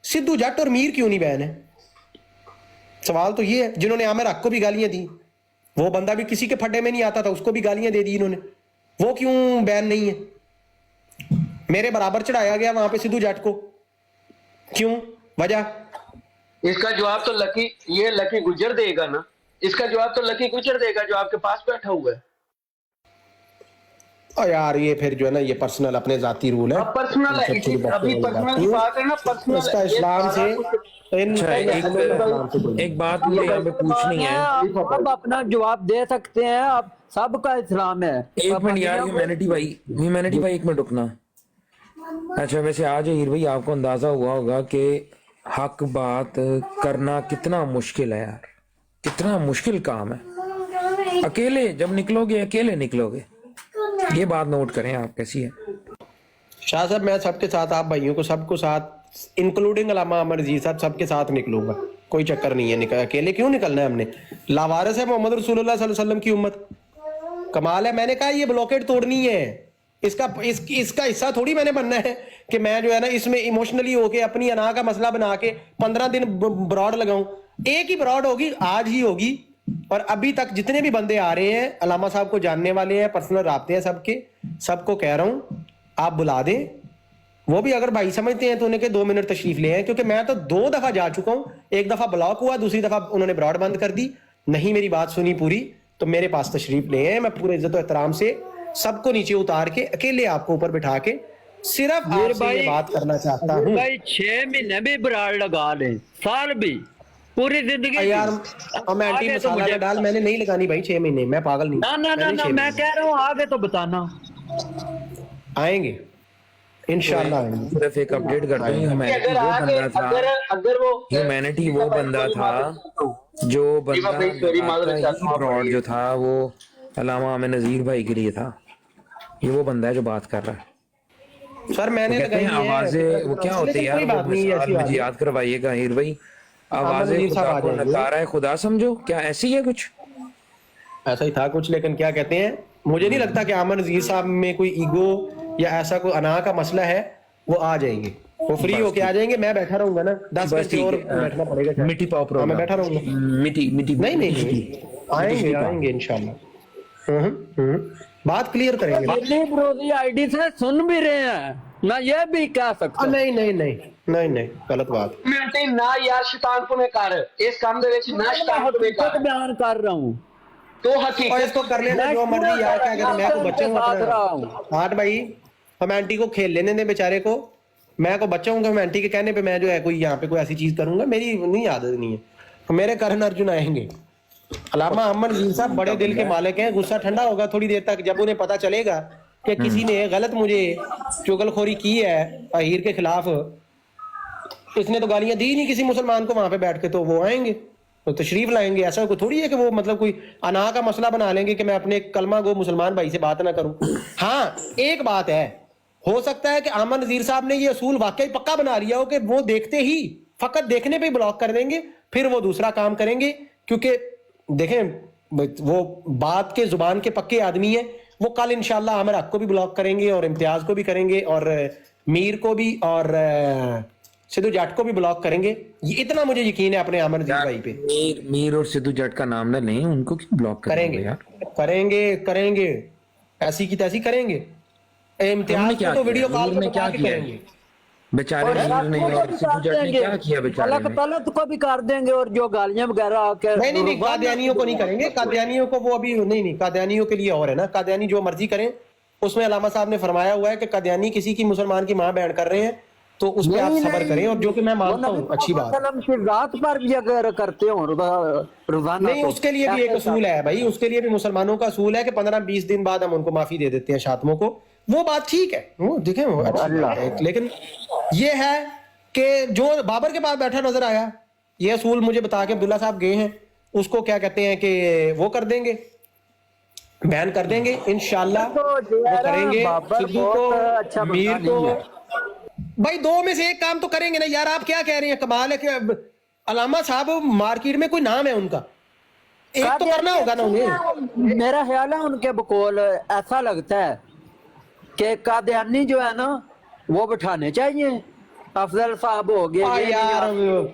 सिद्धू जट और मीर क्यों नहीं बैन है? सवाल तो ये है। जिन्होंने आमिर हक को भी गालियां दी, वो बंदा भी किसी के फड्डे में नहीं आता था, उसको भी गालियां दे दी इन्होंने, वो क्यों बैन नहीं है? मेरे बराबर चढ़ाया गया वहां पे सिद्धू जट को, क्यों? वजह? इसका जवाब तो लकी गुजर देगा ना, इसका जवाब तो लकी गुजर देगा जो आपके पास बैठा हुआ है। और यार ये फिर जो है ना, ये पर्सनल अपने जाती रूल है, पर्सनल है, अभी पर्सनल की बात है ना, पर्सनल इसका इस्लाम से एक बात मुझे यहाँ पे पूछनी है। आप अपना जवाब दे सकते हैं, आप सबका इस्लाम है। एक मिनट यार, ह्यूमैनिटी भाई 1 मिनट रुकना। अच्छा वैसे आज हीर भाई आपको अंदाजा हुआ होगा कि हक बात करना कितना मुश्किल है यार, कितना मुश्किल काम है। अकेले जब निकलोगे, अकेले निकलोगे, ये बात नोट करें आप। कैसी है शाह साहब? मैं सबके साथ, आप भाइयों को सबको साथ इंक्लूडिंग अल्लामा अमर जी साहब सबके साथ निकलूंगा, कोई चक्कर नहीं है। अकेले क्यों निकलना है हमने? लावारिस है मोहम्मद रसूलुल्लाह सल्लल्लाहु अलैहि वसल्लम की उम्मत, कमाल है। मैंने कहा ये ब्लॉकेट तोड़नी है, इसका हिस्सा थोड़ी मैंने बनना है कि मैं जो है ना इसमें इमोशनली होके अपनी अना का मसला बना के 15 दिन ब्रॉड लगाऊं। एक ही ब्रॉड होगी, आज ही होगी। और अभी तक जितने भी बंदे आ रहे हैं, अलामा साहब को जानने वाले हैं, पर्सनल राब्ते हैं सबके, सबको कह रहा हूं आप बुला दें। वो भी अगर भाई समझते हैं तो उन्हें के 2 मिनट तशरीफ ले आए, क्योंकि मैं तो 2 दफा जा चुका हूं। 1 दफा ब्लॉक हुआ, दूसरी दफा उन्होंने ब्रॉड बंद कर दी, नहीं मेरी बात सुनी पूरी, तो मेरे पास तशरीफ ले आए। मैं पूरे इज्जत और एहतराम से सबको नीचे उतार के अकेले आपको ऊपर बिठा के सिर्फ आपसे ये बात करना चाहता हूँ। भाई 6 महीने भी ब्राड लगा ले, साल भी, पूरी जिंदगी यार मैं एंटी मसाला डाल मैंने नहीं लगानी भाई 6 महीने, मैं पागल नहीं। ना मैं कह रहा हूँ आगे तो बताना। आएंगे इंशाल्लाह आएंगे। सिर्फ एक अपडेट करता हूँ, ह्यूमैनिटी वो बंदा था जो ब्रॉड जो था वो अल्लामा आमिर नज़ीर भाई के लिए था। ये वो बंदा है जो बात कर रहा है। सर मैंने कहते हैं आवाजें वो क्या होती है यार, मुझे याद करवाइएगा हीर भाई। आवाजें खुदा को नकारा है, खुदा समझो, क्या ऐसी है? कुछ ऐसा ही था कुछ, लेकिन क्या कहते हैं, मुझे नहीं लगता कि आमिर नज़ीर साहब में कोई ईगो या ऐसा कोई अना का मसला है। वो आ जाएंगे, वो फ्री होके आ जाएंगे, मैं बैठा रहूंगा ना 10 बस घंटे ठीक और है, बैठना पड़ेगा शायद। मिट्टी पाव हाँ, मैं प्रोग्राम, बैठा रहूंगा। मिट्टी मिट्टी नहीं नहीं नहीं, आएंगे आएंगे इंशाल्लाह। बात क्लियर करेंगे। दिलीप रोजी आईडी से सुन भी रहे हैं ना, ये भी कह सकते नहीं नहीं नहीं नहीं नहीं, गलत बात। मिनटे ना यार शैतान को कर इस काम दे विच ना शैतान को हकीकत बयान कर रहा हूँ। तो और हकीकत इसको कर लेना जो मर्जी यार, क्या करें, मैं को बच्चा हूँ साथ रहा हूँ। अपना। हाँ भाई, हम आंटी को खेल लेने दे बेचारे को, मैं को बच्चा हूँ, हम आंटी के कहने पे मैं जो है कोई यहाँ पे कोई ऐसी चीज करूंगा, मेरी नहीं आदत नहीं है। तो मेरे करण अर्जुन आएंगे। अलामा अमन नजीर साहब बड़े दिल के मालिक हैं, गुस्सा ठंडा होगा थोड़ी देर तक, जब उन्हें पता चलेगा कि किसी ने गलत मुझे चुगलखोरी की है अहीर के खिलाफ, इसने तो गालियां दी नहीं किसी मुसलमान को वहां पे बैठ के, तो वो आएंगे तो तशरीफ लाएंगे। ऐसा कोई थोड़ी है कि वो मतलब कोई अना का मसला बना लेंगे कि मैं अपने कलमा गो मुसलमान भाई से बात ना करूं। हाँ, एक बात है, हो सकता है कि अमन नजीर साहब ने ये असूल वाकई पक्का बना लिया हो कि वो देखते ही, फकत देखने पे ही ब्लॉक कर देंगे, फिर वो दूसरा काम करेंगे। क्योंकि देखें, वो बात के जुबान के पक्के आदमी है। वो कल इंशाल्लाह आमिर हक को भी ब्लॉक करेंगे और इम्तियाज को भी करेंगे और मीर को भी और सिद्धू जट को भी ब्लॉक करेंगे। ये इतना मुझे यकीन है अपने आमिर नजीर भाई पे। मीर और सिद्धू जट का नाम ना लें, उनको क्यों ब्लॉक करेंगे यार? करेंगे करेंगे, ऐसी की तैसी करेंगे। इम्तियाज क्या को तो किया? वीडियो कॉल मीर ने पे क्या बता के किया? करेंगे। बेचारे मीर ने और सिद्धू जट ने क्या किया बेचारे तलक ने? तलक को भी कर देंगे और जो गालियां वगैरह आके नहीं नहीं नहीं, कादियानियों को नहीं करेंगे, कादियानियों को वो अभी नहीं नहीं, कादियानियों के लिए और है ना, कादियानी जो मर्जी करें। उसमें अलामा साहब ने फरमाया हुआ है कि कादियानी किसी की मुसलमान की मां बैंड कर रहे हैं तो उस पर आप सब्र करें, और जो कि मैं मानता हूँ अच्छी बात। रात पर भी अगर करते हो रोजाना, नहीं, उसके लिए भी एक असूल है भाई, उसके लिए भी मुसलमानों का असूल है कि 15-20 दिन बाद हम उनको माफी दे देते हैं शातमों को। वो बात ठीक है, वो देखें वो अच्छी बात है। लेकिन ये है कि जो बाबर के पास बैठा नजर आया, ये असूल मुझे बता के अब्दुल्ला साहब गए हैं, उसको क्या कहते हैं कि वो कर देंगे, बैन कर देंगे इंशाल्लाह। वो करेंगे सिद्धू को, मीर को। भाई दो में से एक काम तो करेंगे ना यार। आप क्या कह रहे हैं? कमाल है कि अलामा साहब मार्केट में कोई नाम है उनका, एक तो करना होगा ना उन्हें। मेरा ख्याल है उनके बकौल ऐसा लगता है कि कादियानी जो है ना वो बिठाने चाहिए। अफजल साहब हो गए, ये यार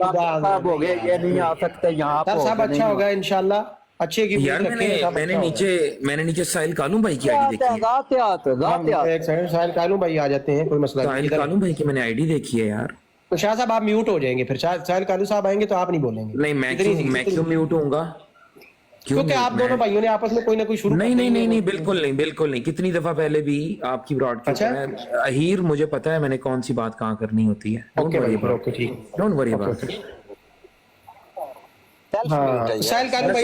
साहब हो गए, ये नहीं आ सकते यहाँ सर साहब, अच्छा होगा इंशाल्लाह, अच्छे की यार मैंने नीचे साहिल कालू भाई की आईडी देखी है। एक सेकंड, साहिल कालू भाई आ जाते हैं, कोई मसला साहिल कालू भाई की मैंने आईडी देखी है यार। तो शाह साहब आप म्यूट हो जाएंगे, फिर साहिल कालू साहब आएंगे तो आप नहीं बोलेंगे। नहीं, मैं क्यों म्यूट होऊंगा? क्योंकि आप दोनों भाइयों ने आपस में कोई ना कोई शुरू नहीं नहीं नहीं नहीं, बिल्कुल नहीं, बिल्कुल नहीं। कितनी दफा पहले भी आपकी ब्रॉडकास्ट है अहीर, मुझे पता है मैंने कौन सी बात कहाँ करनी होती है। ओके ठीक, डोंट वरी अबाउट इट। साहिल कालू भाई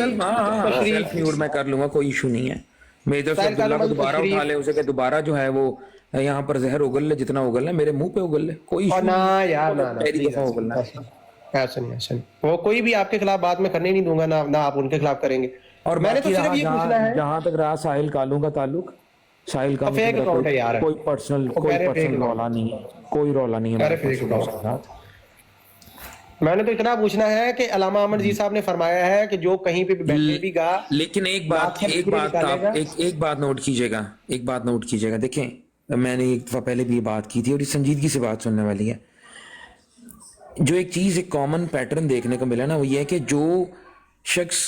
सेल्फ म्यूट मैं कर लूंगा, कोई इशू नहीं है। मैं इधर से अब्दुल्ला को दोबारा उठा ले, उसे कह दोबारा जो है वो यहाँ पर जहर उगल ले, जितना उगल है मेरे मुंह पे उगल ले, कोई इशू ना यार, ना उगलना। ऐसा नहीं, ऐसा नहीं, वो कोई भी आपके खिलाफ बात में करने नहीं दूंगा ना, ना आप उनके खिलाफ करेंगे। और मैंने तो सिर्फ ये पूछना है, जहां तक रहा साहिल कालू का ताल्लुक, साहिल का फेक अकाउंट है यार, कोई पर्सनल रौला नहीं है, कोई रौला नहीं है। मैंने तो इतना पूछना है कि अलामा अमन नजीर साहब ने फरमाया है कि जो कहीं पे भी बैठे भी गा, लेकिन एक बात नोट कीजिएगा, देखें मैंने एक दफा पहले भी ये बात की थी और इस संजीदगी से बात सुनने वाली है। जो एक चीज, एक कॉमन पैटर्न देखने को मिला ना, वो ये है कि जो शख्स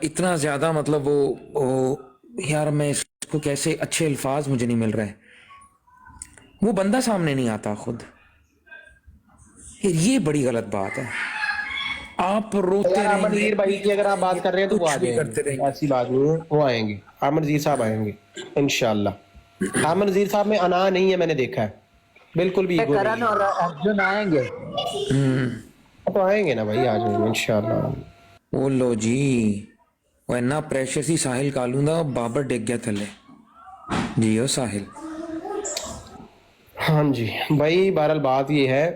इतना ज्यादा मतलब वो यार मैं इसको कैसे, अच्छे अल्फाज मुझे नहीं मिल रहे, वो बंदा सामने नहीं आता खुद। ये बड़ी गलत बात है। आप रोते अमन नजीर भाई की अगर आप बात कर रहे हैं तो वो आ जाएंगे, ऐसी बात नहीं है, वो आएंगे, अमन नजीर साहब आएंगे इंशाल्लाह। अमन नजीर साहब में अना नहीं है, मैंने देखा है, बिल्कुल भी करण और अर्जुन आएंगे तो आएंगे ना भाई, आ जाएंगे इंशाल्लाह। वो लो जी, वो इन्ना प्रेशस ही साहिल कालू दा बाबर डिग गया थले जी। ओ साहिल, हाँ जी भाई, बहरहाल बात ये है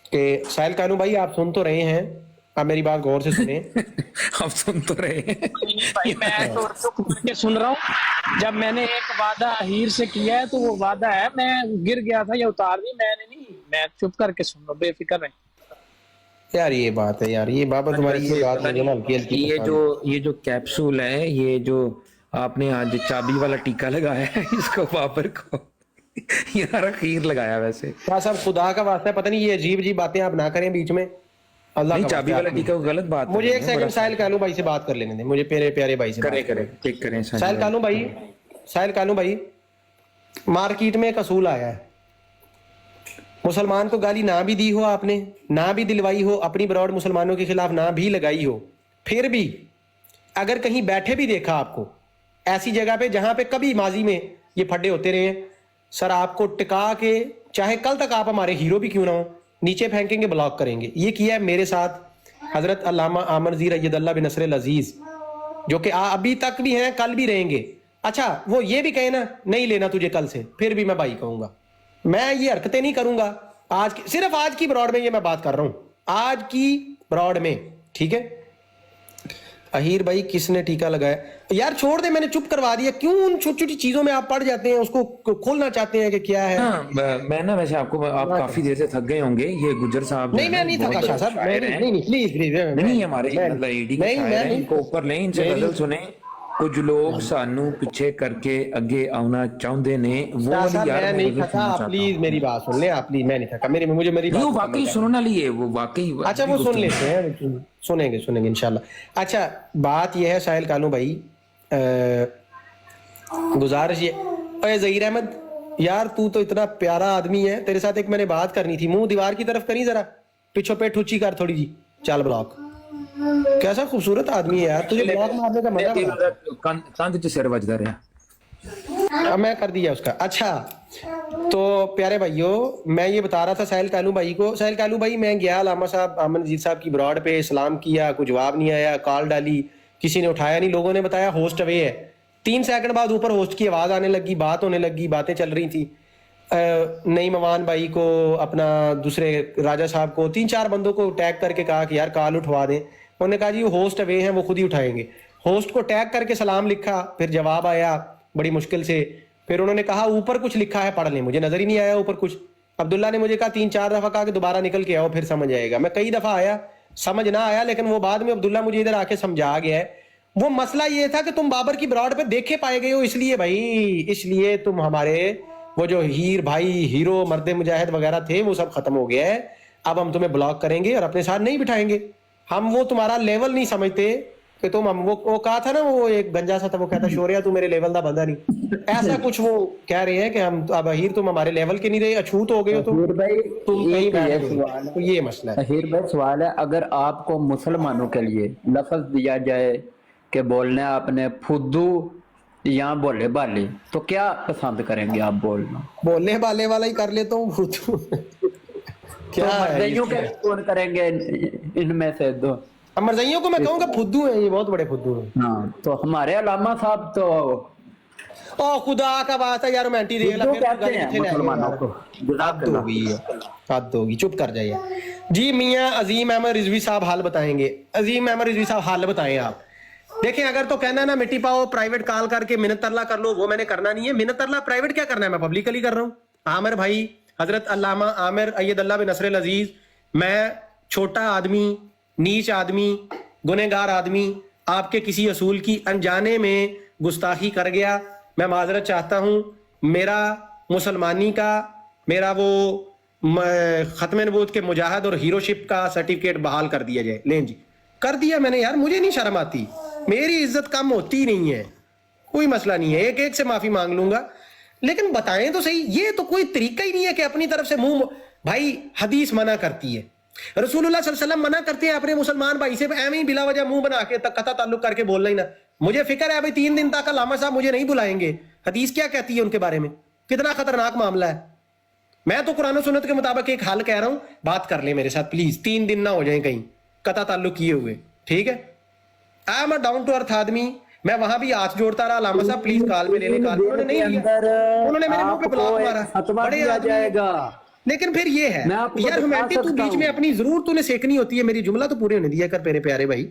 कि साहिल कालू भाई आप सुन तो रहे हैं, आप मेरी बात गौर से सुने। आप सुन तो रहे हैं भाई, मैं तो चुप करके सुन रहा हूँ। जब मैंने एक वादा अहीर से किया है तो वो वादा है, मैं गिर गया था, ये उतार दी मैंने नहीं, मैं चुप करके सुन रहा हूँ, बेफिक्र रहे यार। ये बात है यार, ये बाबा तुम्हारी ये बात मुझे ना हल्की ये जो कैप्सूल है, ये जो आपने आज चाबी वाला टीका लगाया है इसको बाबर को, यार खीर लगाया वैसे। क्या साहब खुदा का वास्ता है, पता नहीं ये अजीब अजीब बातें आप ना करें बीच में, अल्लाह नहीं का चाबी वास्ता वाला है। टीका को गलत बात मुझे नहीं एक है, सेकंड बड़ा साहिल कानू भाई से बात कर लेने दें, मुझे मेरे प्यारे भाई से करे करे ठीक करें साहिल कानू भाई। साहिल कानू भाई, मार्केट में एक असूल आया है, मुसलमान को गाली ना भी दी हो आपने, ना भी दिलवाई हो, अपनी ब्रॉड मुसलमानों के खिलाफ ना भी लगाई हो, फिर भी अगर कहीं बैठे भी देखा आपको ऐसी जगह पे जहां पे कभी माजी में ये फड्डे होते रहे हैं, सर आपको टिका के, चाहे कल तक आप हमारे हीरो भी क्यों ना हो, नीचे फेंकेंगे, ब्लॉक करेंगे। ये किया है मेरे साथ हजरत अल्लामा आमर ज़ीर अय्यदुल्लाह बिन नसर अजीज, जो कि अभी तक भी हैं, कल भी रहेंगे। अच्छा वो ये भी कहे ना नहीं लेना तुझे कल से, फिर भी मैं भाई कहूंगा, मैं ये हरकतें नहीं करूंगा। सिर्फ आज की ब्रॉड में ये मैं बात कर रहा हूं, आज की ब्रॉड में, ठीक है। अहीर भाई किसने टीका लगाया, यार छोड़ दे, मैंने चुप करवा दिया, क्यों उन छोटी छोटी चीजों में आप पड़ जाते हैं, उसको खोलना चाहते हैं कि क्या है। हाँ, मैं ना वैसे आपको, आप काफी देर से थक गए होंगे, ये गुजर साहब नहीं मैं नहीं थका शाह साहब, नहीं प्लीज प्लीज नहीं हमारे एडी के शायर हैं, इनको ऊपर लें, इनसे गजल सुने। कुछ लोग सानू पीछे करके आगे आना चाहते ने, वो वाली यार मैं नहीं थका, प्लीज मेरी बात सुन ले आप, प्लीज मैं नहीं थका, मुझे मेरी वो बात वाकई सुनने वाली है, वो वाकई। अच्छा वो सुन लेते हैं, सुनेंगे इंशाल्लाह। अच्छा बात यह है साहिल कानू भाई, गुजारिश ये, अरे ज़हीर अहमद यार तू तो इतना प्यारा आदमी है, तेरे साथ एक मैंने बात करनी थी, मुंह दीवार की तरफ करी जरा, पिछो पे ठुची कर थोड़ी जी, चल ब्लॉक। कैसा खूबसूरत आदमी है यार, तुझे ब्लॉक मारने का मजा बड़ा। कंध च सिर वजदा रहा, अब मैं कर दिया उसका। अच्छा तो प्यारे भाइयों, मैं ये बता रहा था साहिल कानू भाई को, साहिल कानू भाई मैं गया अल्लामा साहब आमन अजीज साहब की ब्रॉड पे, सलाम किया, कोई जवाब नहीं आया, कॉल डाली, किसी ने उठाया नहीं, लोगों ने बताया होस्ट अवे है। 3 सेकंड बाद ऊपर होस्ट की आवाज आने लगी, बात होने लगी, बातें चल रही थी, नई मवान भाई को, अपना दूसरे राजा साहब को, 3-4 बंदों को टैग करके कहा कि यार कॉल उठवा दें। उन्होंने कहा जी वो होस्ट अवे हैं, वो खुद ही उठाएंगे। होस्ट को टैग करके सलाम लिखा, फिर जवाब आया बड़ी मुश्किल से, फिर उन्होंने कहा ऊपर कुछ लिखा है पढ़ लें, मुझे नजर ही नहीं आया ऊपर कुछ। अब्दुल्ला ने मुझे कहा 3-4 दफा कहा कि दोबारा निकल के आओ फिर समझ आएगा। मैं कई दफा आया, समझ ना आया, लेकिन वो बाद में अब्दुल्ला मुझे इधर आके समझा गया है। वो मसला ये था कि तुम बाबर की ब्रॉड पे देखे पाए गए हो, इसलिए भाई, इसलिए तुम हमारे वो जो हीर भाई, हीरो, मर्द मुजाहिद वगैरह थे, वो सब खत्म हो गया है। अब हम तुम्हें ब्लॉक करेंगे और अपने साथ नहीं बिठाएंगे। हम वो तुम्हारा लेवल नहीं समझते कि तुम, हम वो कहा था ना, वो एक गंजा सा था, वो कहता शोरिया तू मेरे लेवल का बंदा नहीं, ऐसा कुछ वो कह रहे हैं कि हम अब हीर तुम हमारे लेवल के नहीं रहे, अछूत हो गए हो तुम कहीं बैठ गए। तो ये मसला है। अहीर भाई सवाल है, अगर आपको मुसलमानों के लिए लफ्ज दिया जाए कि बोलना आपने फुद्दू या बोले बाले, तो क्या पसंद करेंगे आप बोलना? बोलने वाले वाला ही कर लेता हूँ क्या तो है मर्दइयों के कौन करेंगे इनमें से दो? मरज़इयों को मैं कहूँगा फुद्दू है, ये बहुत बड़े फुद्दू हैं। हाँ तो हमारे अल्लामा साहब तो ओ खुदा का बात है यार, रोमांटी देख ला, फुद्दू कहते हैं मुसलमानों को। हद होगी, चुप कर जाइए जी। मियाँ अजीम अहमद रिजवी साहब हाल बताएंगे। अजीम अहमद रिजवी साहब हाल बताएं आप। देखें अगर तो कहना है ना मिट्टी पाओ, प्राइवेट कॉल करके मिन्नत तरला कर लो, वो मैंने करना नहीं है। मिन्नत तरला प्राइवेट क्या करना है, मैं पब्लिकली कर रहा हूँ। आमिर भाई, हजरत अल्लामा आमिर अय्यदुल्लाह बिन नसर अजीज, मैं छोटा आदमी, नीच आदमी, गुनहगार आदमी, आपके किसी असूल की अनजाने में गुस्ताखी कर गया, मैं माजरत चाहता हूँ। मेरा मुसलमानी का, मेरा वो खत्म नबूवत के मुजाहिद और हीरोशिप का सर्टिफिकेट बहाल कर दिया जाए। लें जी, कर दिया मैंने यार, मुझे नहीं शर्म आती, मेरी इज्जत कम होती नहीं है, कोई मसला नहीं है, एक एक से माफी मांग लूंगा। लेकिन बताएं तो सही, ये तो कोई तरीका ही नहीं है कि अपनी तरफ से मुंह, भाई हदीस मना करती है, रसूलुल्लाह सल्लल्लाहु अलैहि वसल्लम मना करते हैं अपने मुसलमान भाई से ऐਵੇਂ ही बिला वजह मुंह बना के कता ताल्लुक करके बोलना ही ना। मुझे फिक्र है भाई 3 दिन तक अल्लामा साहब मुझे नहीं बुलाएंगे, हदीस क्या कहती है उनके बारे में, कितना खतरनाक मामला है। मैं तो कुरान और सुन्नत के मुताबिक एक हाल कह रहा हूं, बात कर ले मेरे साथ प्लीज, 3 दिन ना हो जाए कहीं कता ताल्लुक किए हुए, ठीक है। I am a down to earth आदमी, मैं वहां भी हाथ जोड़ता रहा, अल्लामा साहब प्लीज कॉल पे ले ले, कॉल उन्होंने नहीं लिया, उन्होंने मेरे मुंह पे ब्लॉक मारा, बड़े जाएगा। लेकिन फिर ये है यार ह्यूमैनिटी, तू बीच में अपनी जरूर तूने सेकनी होती है, मेरी जुमला तो पूरे होने दिया कर मेरे प्यारे भाई।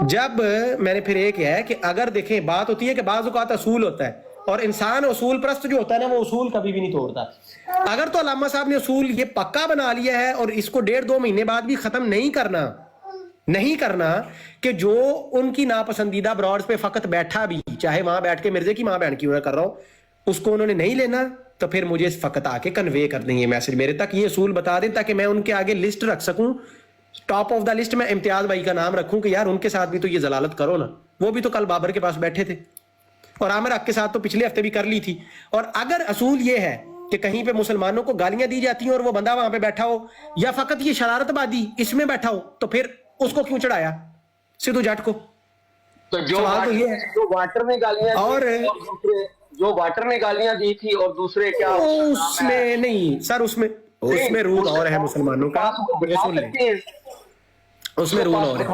जब मैंने फिर एक है कि अगर देखें, बात होती है कि बाज़ औक़ात असूल होता है, और इंसान असूल परस्त जो होता है ना, वो असूल कभी भी नहीं तोड़ता। अगर तो अल्लामा साहब ने असूल ये पक्का बना लिया है और इसको 1.5-2 महीने बाद भी खत्म नहीं करना कि जो उनकी नापसंदीदा ब्रॉड्स पे फकत बैठा भी, चाहे वहां बैठ के मिर्जे की मां बहन की कर रहा हूं, उसको उन्होंने नहीं लेना, تو پھر مجھے فقط آ کے کنوے کر دیں یہ میسج میرے تک, یہ اصول بتا دیں تاکہ میں ان کے آگے لسٹ رکھ سکوں, ٹاپ آف دا لسٹ میں امتیاز بھائی کا نام رکھوں کہ یار ان کے ساتھ بھی تو یہ ضلالت کرو نا, وہ بھی تو کل بابر کے پاس بیٹھے تھے اور عامر حق کے ساتھ تو پچھلے ہفتے بھی کر لی تھی. اور اگر اصول یہ ہے کہ کہیں پہ مسلمانوں کو گالیاں دی جاتی ہیں اور وہ بندہ وہاں پہ بیٹھا ہو, یا فقط یہ شرارت بادی اس میں بیٹھا ہو, تو پھر اس کو کیوں چڑھایا سدھو جٹ کو؟ تو جو سوال تو یہ ہے. جو واٹر نے گالیاں اور جو واٹر نے گالیاں دی تھی اور دوسرے کیا اس میں نہیں سر, اس میں رول اور ہے مسلمانوں کا, سن لیں اس میں رول اور ہے.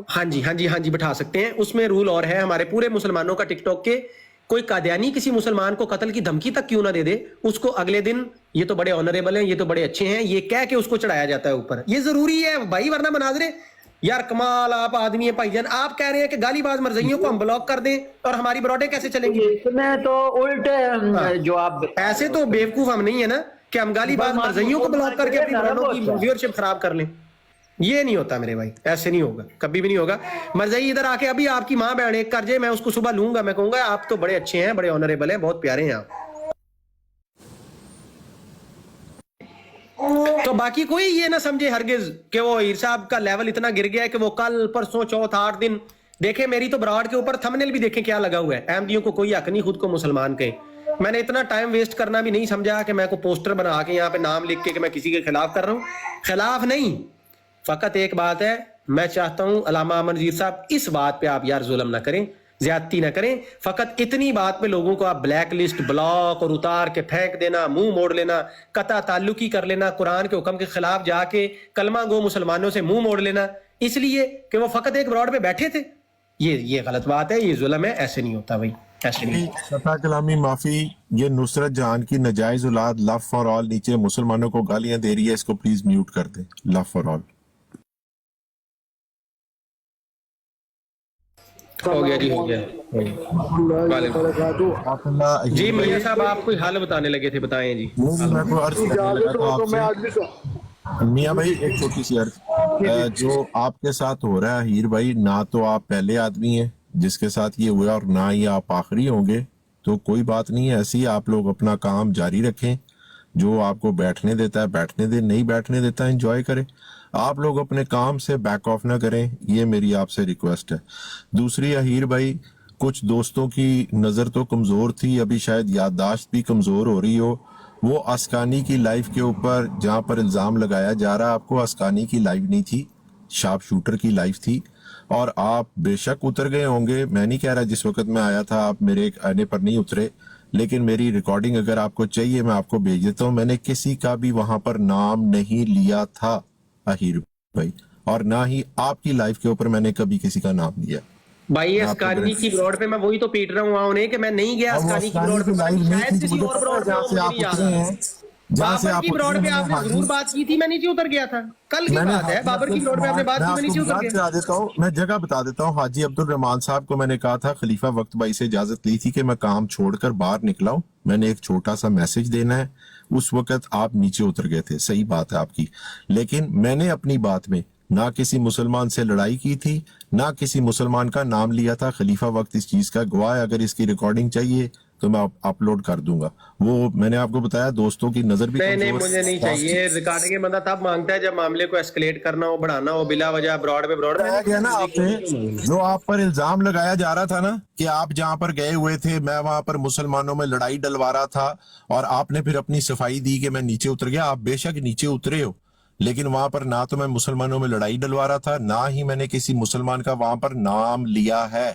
ہاں جی بٹھا سکتے ہیں. اس میں رول اور ہے ہمارے پورے مسلمانوں کا ٹک ٹاک کے, کوئی قادیانی کسی مسلمان کو قتل کی دھمکی تک کیوں نہ دے دے, اس کو اگلے دن یہ تو بڑے آنریبل ہیں, یہ تو بڑے اچھے ہیں, یہ کہہ کے اس کو چڑھایا جاتا ہے اوپر. یہ ضروری ہے بھائی, ورنہ مناظرے یار کمال آپ آدمی ہیں بھائی جان, آپ کہہ رہے ہیں کہ گالی باز مرزائیوں کو ہم بلاک کر دیں اور ہماری براڈیں کیسے چلیں گی؟ اس میں تو الٹے جو آپ ایسے تو بیوقوف ہم نہیں ہے نا کہ ہم گالی باز مرزائیوں کو بلاک کر کے اپنی برانڈوں کی ویورشپ خراب کر لیں. یہ نہیں ہوتا میرے بھائی, ایسے نہیں ہوگا, کبھی بھی نہیں ہوگا. مرزائی ادھر آ کے ابھی آپ کی ماں بہن ایک کر جائے, میں اس کو صبح لوں گا, میں کہوں گا آپ تو بڑے اچھے ہیں, بڑے آنریبل ہیں, بہت پیارے ہیں آپ. تو باقی کوئی یہ نہ سمجھے ہرگز کہ وہ ہیر صاحب کا لیول اتنا گر گیا ہے کہ وہ کل پرسوں چوتھ 8 دن دیکھیں میری تو براڈ کے اوپر تھمبنیل بھی دیکھیں کیا لگا ہوا ہے, احمدیوں کو کوئی حق نہیں خود کو مسلمان کہیں. میں نے اتنا ٹائم ویسٹ کرنا بھی نہیں سمجھا کہ میں کو پوسٹر بنا کے یہاں پہ نام لکھ کے کہ میں کسی کے خلاف کر رہا ہوں. خلاف نہیں, فقط ایک بات ہے, میں چاہتا ہوں علامہ امن نذیر صاحب اس بات پہ آپ یار ظلم نہ کریں, زیادتی نہ کریں. فقط اتنی بات پہ لوگوں کو آپ بلیک لسٹ, بلاک اور اتار کے پھینک دینا, منہ موڑ لینا, قطع تعلقی کر لینا, قرآن کے حکم کے خلاف جا کے کلمہ گو مسلمانوں سے منہ موڑ لینا اس لیے کہ وہ فقط ایک براڈ پہ بیٹھے تھے, یہ غلط بات ہے, یہ ظلم ہے. ایسے نہیں ہوتا بھائی, ایسے نہیں. خطا کلامی معافی. یہ نصرت جہان کی ناجائز اولاد لو فار آل نیچے مسلمانوں کو گالیاں دے رہی ہے, اس کو پلیز میوٹ کر دیں. لو فار آل ہو گیا جی, ہو گیا. جی میاں صاحب آپ کوئی حال بتانے لگے تھے, بتائیں جی. میں کو عرض کرنے لگا تھا آپ سے میاں بھائی, ایک چھوٹی سی عرض. جو آپ کے ساتھ ہو رہا ہے ہیر بھائی, نہ تو آپ پہلے آدمی ہیں جس کے ساتھ یہ ہوا اور نہ ہی آپ آخری ہوں گے, تو کوئی بات نہیں ہے ایسی. آپ لوگ اپنا کام جاری رکھیں, جو آپ کو بیٹھنے دیتا ہے بیٹھنے دیں, نہیں بیٹھنے دیتا ہے انجوائے کریں. آپ لوگ اپنے کام سے بیک آف نہ کریں, یہ میری آپ سے ریکویسٹ ہے. دوسری ہیر بھائی, کچھ دوستوں کی نظر تو کمزور تھی, ابھی شاید یادداشت بھی کمزور ہو رہی ہو. وہ اسکانی کی لائف کے اوپر جہاں پر الزام لگایا جا رہا, آپ کو اسکانی کی لائف نہیں تھی, شارپ شوٹر کی لائف تھی, اور آپ بے شک اتر گئے ہوں گے. میں نہیں کہہ رہا جس وقت میں آیا تھا آپ میرے آنے پر نہیں اترے, لیکن میری ریکارڈنگ اگر آپ کو چاہیے میں آپ کو بھیج دیتا ہوں. میں نے کسی کا بھی وہاں پر نام نہیں لیا تھا اہیر بھائی, اور نہ ہی آپ کی لائف کے اوپر میں نے کبھی کسی کا نام لیا. بھائی اسکانی کی بروڈ پہ میں وہی تو پیٹ رہا ہوں انہیں کہ میں نہیں گیا اسکانی کی بروڈ پہ, شاید کسی اور بروڈ پہ ہو, مجھے نہیں یاد. بابر کی بروڈ پہ آپ نے ضرور بات کی تھی, میں نیچے اتر گیا تھا, کل کی بات ہے. بابر کی بروڈ پہ آپ نے بات کی, میں نیچے اتر گیا. میں جگہ بتا دیتا ہوں. حاجی عبد الرحمان صاحب کو میں نے کہا تھا, خلیفہ وقت بھائی سے اجازت لی تھی کہ میں کام چھوڑ کر باہر نکلا ہوں, میں نے ایک چھوٹا سا میسج دینا ہے. اس وقت آپ نیچے اتر گئے تھے, صحیح بات ہے آپ کی, لیکن میں نے اپنی بات میں نہ کسی مسلمان سے لڑائی کی تھی, نہ کسی مسلمان کا نام لیا تھا. خلیفہ وقت اس چیز کا گواہ ہے, اگر اس کی ریکارڈنگ چاہیے تو میں اپلوڈ کر دوں گا. وہ میں نے آپ کو بتایا دوستوں کی نظر بھی نہیں, مجھے نہیں چاہیے ریکارڈنگ. بندہ تب مانگتا ہے جب معاملے کو ایسکلیٹ کرنا ہو, بڑھانا ہو, بلا وجہ براڈ پہ براڈ گیا نا. آپ نے جو آپ پر الزام لگایا جا رہا تھا نا کہ آپ جہاں پر گئے ہوئے تھے میں وہاں پر مسلمانوں میں لڑائی ڈلوا رہا تھا, اور آپ نے پھر اپنی صفائی دی کہ میں نیچے اتر گیا. آپ بے شک نیچے اترے ہو, لیکن وہاں پر نہ تو میں مسلمانوں میں لڑائی ڈلوا رہا تھا, نہ ہی میں نے کسی مسلمان کا وہاں پر نام لیا ہے.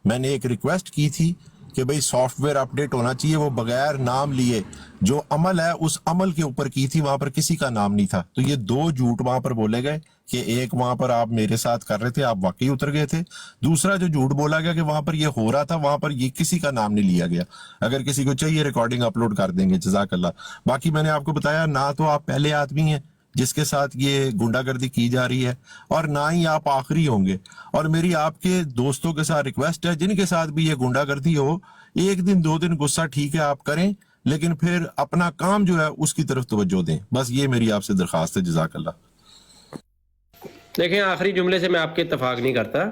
میں نے ایک ریکویسٹ کی تھی کہ بھئی سافٹ ویئر اپڈیٹ ہونا چاہیے, وہ بغیر نام لیے جو عمل ہے اس عمل کے اوپر کی تھی, وہاں پر کسی کا نام نہیں تھا. تو یہ 2 جھوٹ وہاں پر بولے گئے کہ ایک وہاں پر آپ میرے ساتھ کر رہے تھے, آپ واقعی اتر گئے تھے. دوسرا جو جھوٹ بولا گیا کہ وہاں پر یہ ہو رہا تھا, وہاں پر یہ کسی کا نام نہیں لیا گیا. اگر کسی کو چاہیے ریکارڈنگ اپلوڈ کر دیں گے, جزاک اللہ. باقی میں نے آپ کو بتایا, نہ تو آپ پہلے آدمی ہیں جس کے ساتھ یہ گنڈا گردی کی جا رہی ہے, اور نہ ہی آپ آخری ہوں گے. اور میری آپ کے دوستوں کے ساتھ ریکویسٹ ہے جن کے ساتھ بھی یہ گنڈا گردی ہو, 1 دن 2 دن غصہ ٹھیک ہے آپ کریں, لیکن پھر اپنا کام جو ہے اس کی طرف توجہ دیں. بس یہ میری آپ سے درخواست ہے, جزاک اللہ. دیکھیں آخری جملے سے میں آپ کے اتفاق نہیں کرتا.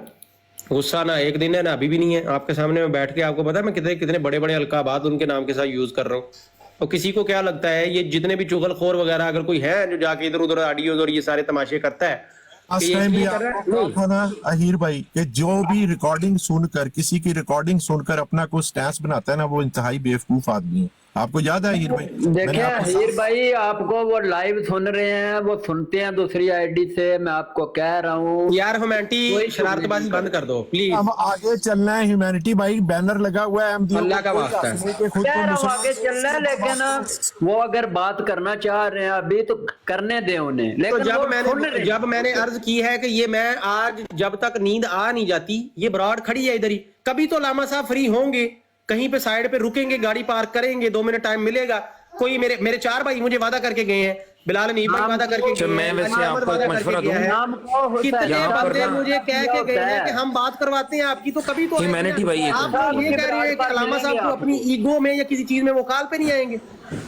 غصہ نہ 1 دن ہے نہ ابھی بھی نہیں ہے. آپ کے سامنے میں بیٹھ کے آپ کو پتا ہے میں کتنے بڑے بڑے القابات ان کے نام کے ساتھ یوز کر رہا ہوں. और किसी को क्या लगता है ये जितने भी चुगलखोर वगैरह अगर कोई है जो जाके इधर उधर ऑडियोज और ये सारे तमाशे करता है लास्ट ये टाइम भी इसलिए कर रहा है? आपको कहा था ना अहीर भाई कि जो भी रिकॉर्डिंग सुनकर किसी की रिकॉर्डिंग सुनकर अपना कोई स्टैंस बनाता है ना वो इंतहाई बेवकूफ आदमी है। आपको याद है अहीर भाई? देखिए मैंने आपको हीर भाई, आपको वो लाइव सुन रहे हैं, वो सुनते हैं दूसरी आईडी से, मैं आपको कह रहा हूँ यार ह्यूमैनिटी शरारतबाजी बंद कर दो प्लीज। अब आगे चलना है। ह्यूमैनिटी भाई बैनर लगा हुआ है अहमदियों अल्लाह का को वास्ता है। खुद को कह रहा हूँ मुसलमान आगे चलना है, लेकिन वो अगर बात करना चाह रहे हैं अभी तो करने दे उन्हें। तो लेकिन जब मैंने अर्ज की है कि ये मैं आज जब तक नींद आ नहीं जाती ये ब्रॉड खड़ी है इधर ही, कभी तो लामा साहब फ्री होंगे, कहीं पे साइड पे रुकेंगे, गाड़ी पार्क करेंगे, 2 मिनट टाइम मिलेगा। कोई मेरे 4 भाई मुझे वादा करके गए हैं, बिलाल नहीं भाई वादा करके गए हैं, मैं वैसे अहमद आपको वादा एक करके मशवरा गया दूं। है। नाम को होता है, कितने यहाँ पर बंदे ना- मुझे कह के गए हैं होता कि है। हम बात करवाते हैं आपकी, तो कभी तो आएंगे ह्यूमैनिटी ना। भाई एक आप तो ये कह रहे हैं कि अलामा साहब को अपनी ईगो में या किसी चीज में वो काल पे नहीं आएंगे।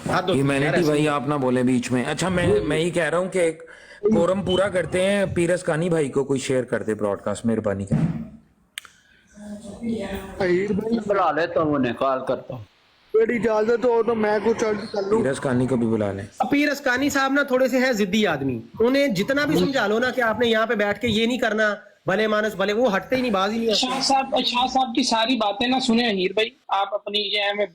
ह्यूमैनिटी भाई आप ना बोले बीच में। अच्छा मैं ही कह रहा हूँ कि एक कोरम पूरा करते हैं, पीरस कानी भाई को कोई शेयर कर दे ब्रॉडकास्ट, मेहरबानी कर। बुला लेता हूँ उन्हें, कॉल करता हूँ। मेरी इजाजत हो तो मैं कुछ अर्ज कर लूं। पीरस कानी को भी बुला लें। पीर अस्कानी साहब ना थोड़े से हैं जिद्दी आदमी, उन्हें जितना भी समझा लो ना कि आपने यहाँ पे बैठ के ये नहीं करना, भले मानस भले, वो हटते ही नहीं, बाज ही नहीं आते। शाह साहब की सारी बातें ना सुने हीर भाई, आप अपनी ये है, मैं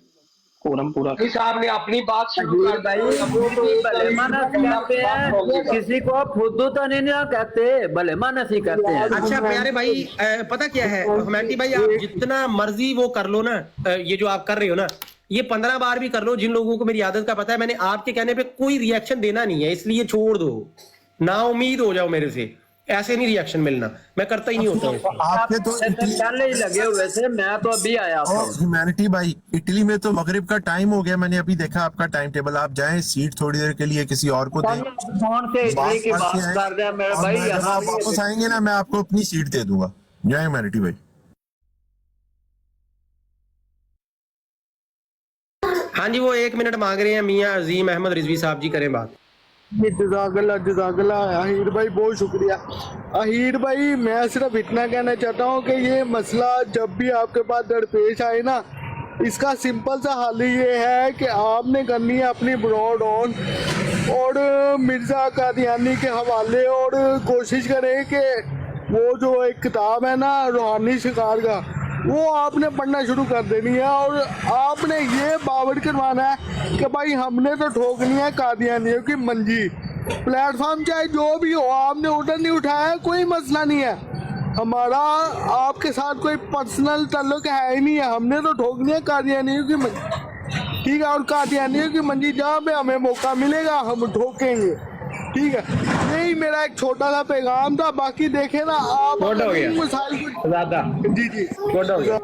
कोरम पूरा साहब ने अपनी बात शुरू हीर कर भाई वो तो भले मानस कहते हैं, किसी को फुद्दू तो नहीं ना कहते, भले मानस ही कहते हैं। अच्छा प्यारे भाई पता क्या है ह्यूमैनिटी भाई, आप जितना मर्जी वो कर लो ना, ये जो आप कर रहे हो ना, ये 15 बार भी कर लो। जिन लोगों को मेरी आदत का पता है, मैंने आपके कहने पे कोई रिएक्शन देना नहीं है, इसलिए छोड़ दो, ना उम्मीद हो जाओ मेरे से, ऐसे नहीं रिएक्शन मिलना, मैं करता ही नहीं होता हूँ। आपके तो पहले ही लगे हुए थे, मैं तो अभी आया था। ह्यूमैनिटी भाई इटली में तो मगरिब का टाइम हो गया, मैंने अभी देखा आपका टाइम टेबल। आप जाएं सीट थोड़ी देर के लिए किसी और को दें। फोन से इटली की बात कर रहे हैं मेरे और भाई, मैं जब यहाँ आप वापस आएंगे ना मैं आपको अपनी सीट दे दूंगा। जय ह्यूमैनिटी भाई। हाँ जी, वो 1 मिनट मांग रहे हैं मियाँ अजीम अहमद रिजवी साहब जी, करें बात। जज़ाकल्लाह अहीर भाई, बहुत शुक्रिया। अहीर भाई मैं सिर्फ इतना कहना चाहता हूँ कि ये मसला जब भी आपके पास दरपेश आए ना, इसका सिंपल सा हल ये है कि आपने करनी है अपनी ब्रॉड ऑन और मिर्ज़ा कादियानी के हवाले, और कोशिश करें कि वो जो एक किताब है ना रूहानी शिकार का, वो आपने पढ़ना शुरू कर देनी है, और आपने ये बावर करवाना है कि भाई हमने तो ठोकनी है कादियानियों की मंजी। प्लेटफॉर्म चाहे जो भी हो, आपने उधर नहीं उठाया, कोई मसला नहीं है, हमारा आपके साथ कोई पर्सनल ताल्लुक है ही नहीं है, हमने तो ठोकनी है कादियानियों की मंजी, ठीक है। और कादियानियों की मंजी जहाँ पे हमें मौका मिलेगा हम ठोकेंगे, ठीक है। यही मेरा एक छोटा सा पैगाम था, बाकी देखे ना आप छोटा हो गया मसाइल को ज्यादा, जी जी छोटा हो गया।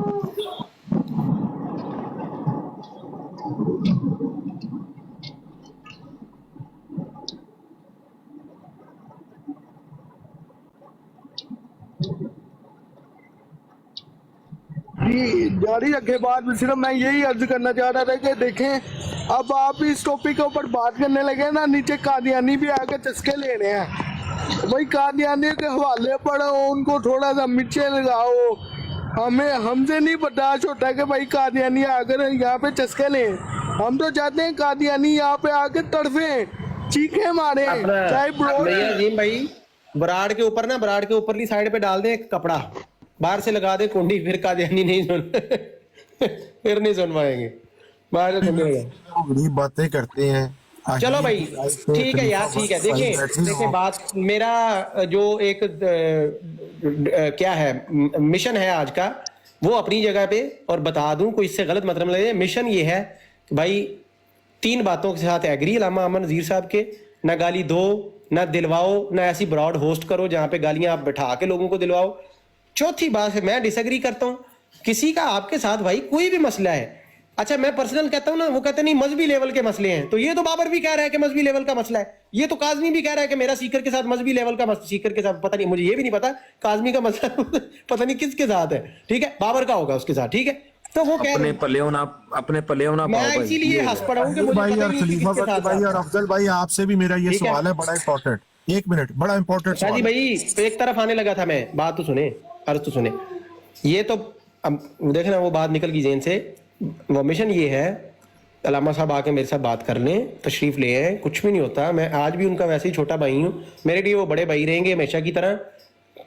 जी जारी रखे बात में। सिर्फ मैं यही अर्ज करना चाह रहा था कि देखें अब आप इस टॉपिक के ऊपर बात करने लगे ना, नीचे कादियानी भी आके चस्के ले रहे हैं, भाई कादियानी के हवाले पढ़ो, उनको थोड़ा सा मिर्चे लगाओ, हमें हमसे नहीं बर्दाश्त होता कि भाई कादियानी आकर यहाँ पे चस्के लें। हम तो चाहते हैं कादियानी यहाँ पे आके तड़फे, चीखे मारे, चाहे भैया अजीम भाई बराड़ के ऊपर ना, बराड़ के ऊपरली साइड पे डाल दे एक कपड़ा, बाहर से लगा दे कुंडी, फिर कादियानी नहीं सुन फिर नहीं सुन पाएंगे, बाहर से सुनेगा। बातें करते हैं। चलो भाई ठीक है यार, ठीक है। देखें बात, मेरा जो एक क्या है मिशन है आज का, वो अपनी जगह पे, और बता दूं कोई इससे गलत मतलब लगे, मिशन ये है कि भाई 3 बातों के साथ एग्री अल्लामा अमन नज़ीर साहब के, ना गाली दो, ना दिलवाओ, ना ऐसी ब्रॉड होस्ट करो जहां पे गालियां आप बैठा के लोगों को दिलवाओ। चौथी बात है, मैं डिसएग्री करता हूं किसी का आपके साथ भाई कोई भी मसला है, अच्छा मैं पर्सनल कहता हूं ना, वो कहते नहीं मजहबी लेवल के मसले हैं, तो ये तो बाबर भी कह रहा है कि मजहबी लेवल का मसला है, ये तो काजमी भी कह रहा है कि मेरा सीकर के साथ मजहबी लेवल का सीकर के साथ, पता नहीं, मुझे ये भी नहीं पता काजमी का मसला पता नहीं किसके साथ है, ठीक है, बाबर का होगा उसके साथ, ठीक है। तो वो कह अपने पले होना मैं इसीलिए हंस पड़ा हूं कि मुझे भाई पता और नहीं खलीफा किसके साथ भाई और अफजल भाई आपसे भी मेरा ये ठीक है। सवाल है बड़ा इंपॉर्टेंट, 1 मिनट, बड़ा इंपॉर्टेंट शादी सवाल। भाई एक तरफ आने लगा था मैं, बात तो सुने, अर्ज तो सुने, ये तो अब देखना वो बात निकल गई जेन से। वो मिशन ये है علامہ صاحب آ کے میرے ساتھ بات کر لیں, تشریف لے آئیں, کچھ بھی نہیں ہوتا. میں آج بھی ان کا ویسے ہی چھوٹا بھائی ہوں, میرے لیے وہ بڑے بھائی رہیں گے ہمیشہ کی طرح.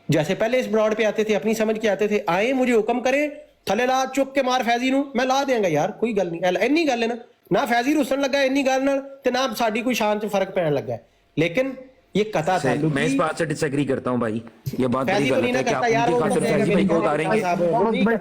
جیسے پہلے اس براڈ پہ آتے تھے, اپنی سمجھ کے آتے تھے, آئیں مجھے حکم کریں تھلے لا چک کے مار فیضی نو, میں لا دیں گا یار, کوئی گل نہیں. اینی گل ہے نا, نہ فیضی رسن لگا اینی گل نال تے نہ ساڈی کوئی شان چ فرق پین لگا ہے. لیکن یہ قطع تعلق, میں اس بات سے ڈس ایگری کرتا ہوں بھائی, یہ بات بڑی فیضی کو نہیں غلط نہ ہے کہ آپ کرتا ان یار, کی خاطر فیضی بھائی کو اتاریں گے.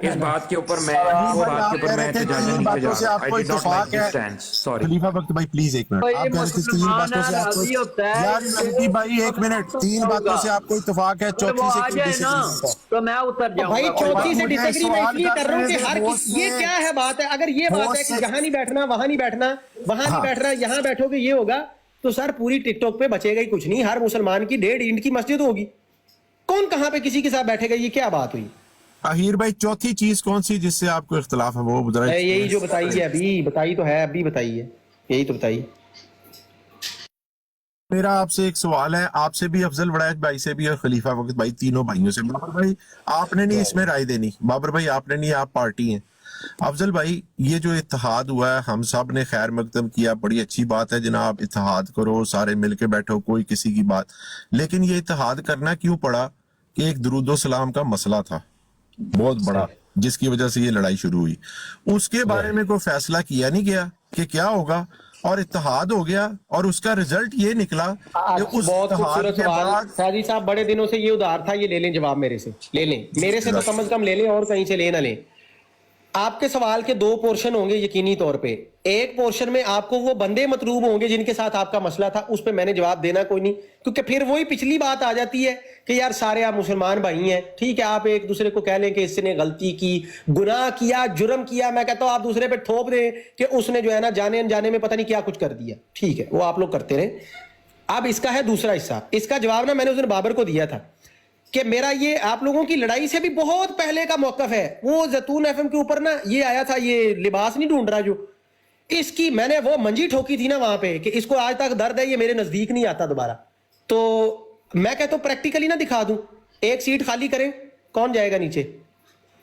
اس بات کے اوپر میں احتجاج نہیں کر رہا. آپ کو اتفاق ہے, سوری خلیفہ وقت بھائی پلیز ایک منٹ, آپ کہہ رہے تھے 3 باتوں سے آپ کو, یار ملکی بھائی ایک منٹ, 3 باتوں سے آپ کو اتفاق ہے, چوتھی سے کوئی ڈس ایگری نہیں ہے. تو میں اتر جاؤں بھائی گا. چوتھی سے ڈس ایگری میں اس لیے کر رہا ہوں کہ ہر کسی, یہ کیا ہے بات ہے, اگر یہ بات ہے کہ یہاں نہیں بیٹھنا, وہاں نہیں بیٹھنا, وہاں نہیں بیٹھنا, یہاں بیٹھو گے یہ ہوگا, تو سر پوری ٹک ٹاک پہ بچے گا ہی کچھ نہیں. ہر مسلمان کی 1.5 اینٹ کی مسجد ہوگی, کون کہاں پہ کسی کے ساتھ بیٹھے گا, یہ کیا بات ہوئی؟ اہیر بھائی چوتھی چیز کون سی جس سے آپ کو اختلاف ہے وہ بتائیں. یہی جو بتائی ہے ابھی, بتائی تو ہے ابھی, بتائی ہے یہی تو بتائی. میرا آپ سے ایک سوال ہے, آپ سے بھی, افضل وڑائچ بھائی سے بھی اور خلیفہ وقت بھائی, تینوں بھائیوں سے. بابر بھائی آپ نے نہیں اس میں رائے دینی, بابر بھائی آپ نے نہیں, آپ پارٹی ہیں. افضل بھائی یہ جو اتحاد ہوا ہے, ہم سب نے خیر مقدم کیا, بڑی اچھی بات ہے جناب, اتحاد کرو, سارے مل کے بیٹھو, کوئی کسی کی بات. لیکن یہ اتحاد کرنا کیوں پڑا کہ ایک درود و سلام کا مسئلہ تھا بہت بڑا, جس کی وجہ سے یہ لڑائی شروع ہوئی. اس کے بارے میں کوئی فیصلہ کیا نہیں گیا کہ کیا ہوگا, اور اتحاد ہو گیا, اور اس کا رزلٹ یہ نکلا کہ اس بہت اتحاد خوبصورت کے سوال بعد. فیضی صاحب, بڑے دنوں سے یہ ادھار تھا, یہ لے لیں جواب میرے سے, لے لیں میرے سے تو کم از کم لے لیں, اور کہیں سے لے نہ لیں. آپ کے سوال کے 2 پورشن ہوں گے یقینی طور پہ. ایک پورشن میں آپ کو وہ بندے مطلوب ہوں گے جن کے ساتھ آپ کا مسئلہ تھا, اس پہ میں نے جواب دینا کوئی نہیں, کیونکہ پھر وہی پچھلی بات آ جاتی ہے کہ یار سارے آپ مسلمان بھائی ہیں, ٹھیک ہے, آپ ایک دوسرے کو کہہ لیں کہ اس نے غلطی کی, گناہ کیا, جرم کیا, میں کہتا ہوں آپ دوسرے پہ تھوپ دیں کہ اس نے جو ہے نا جانے انجانے میں پتہ نہیں کیا کچھ کر دیا, ٹھیک ہے, وہ آپ لوگ کرتے رہیں. اب اس کا ہے دوسرا حصہ. اس کا جواب نا میں نے اس دن بابر کو دیا تھا کہ میرا یہ آپ لوگوں کی لڑائی سے بھی بہت پہلے کا موقف ہے. وہ زیتون ایف ایم کے اوپر نا یہ آیا تھا, یہ لباس نہیں ڈھونڈ رہا جو, اس کی میں نے وہ منجی ٹھوکی تھی نا وہاں پہ کہ اس کو آج تک درد ہے, یہ میرے نزدیک نہیں آتا دوبارہ. تو میں کہتا ہوں پریکٹیکلی نہ دکھا دوں, ایک سیٹ خالی کریں, کون جائے گا نیچے,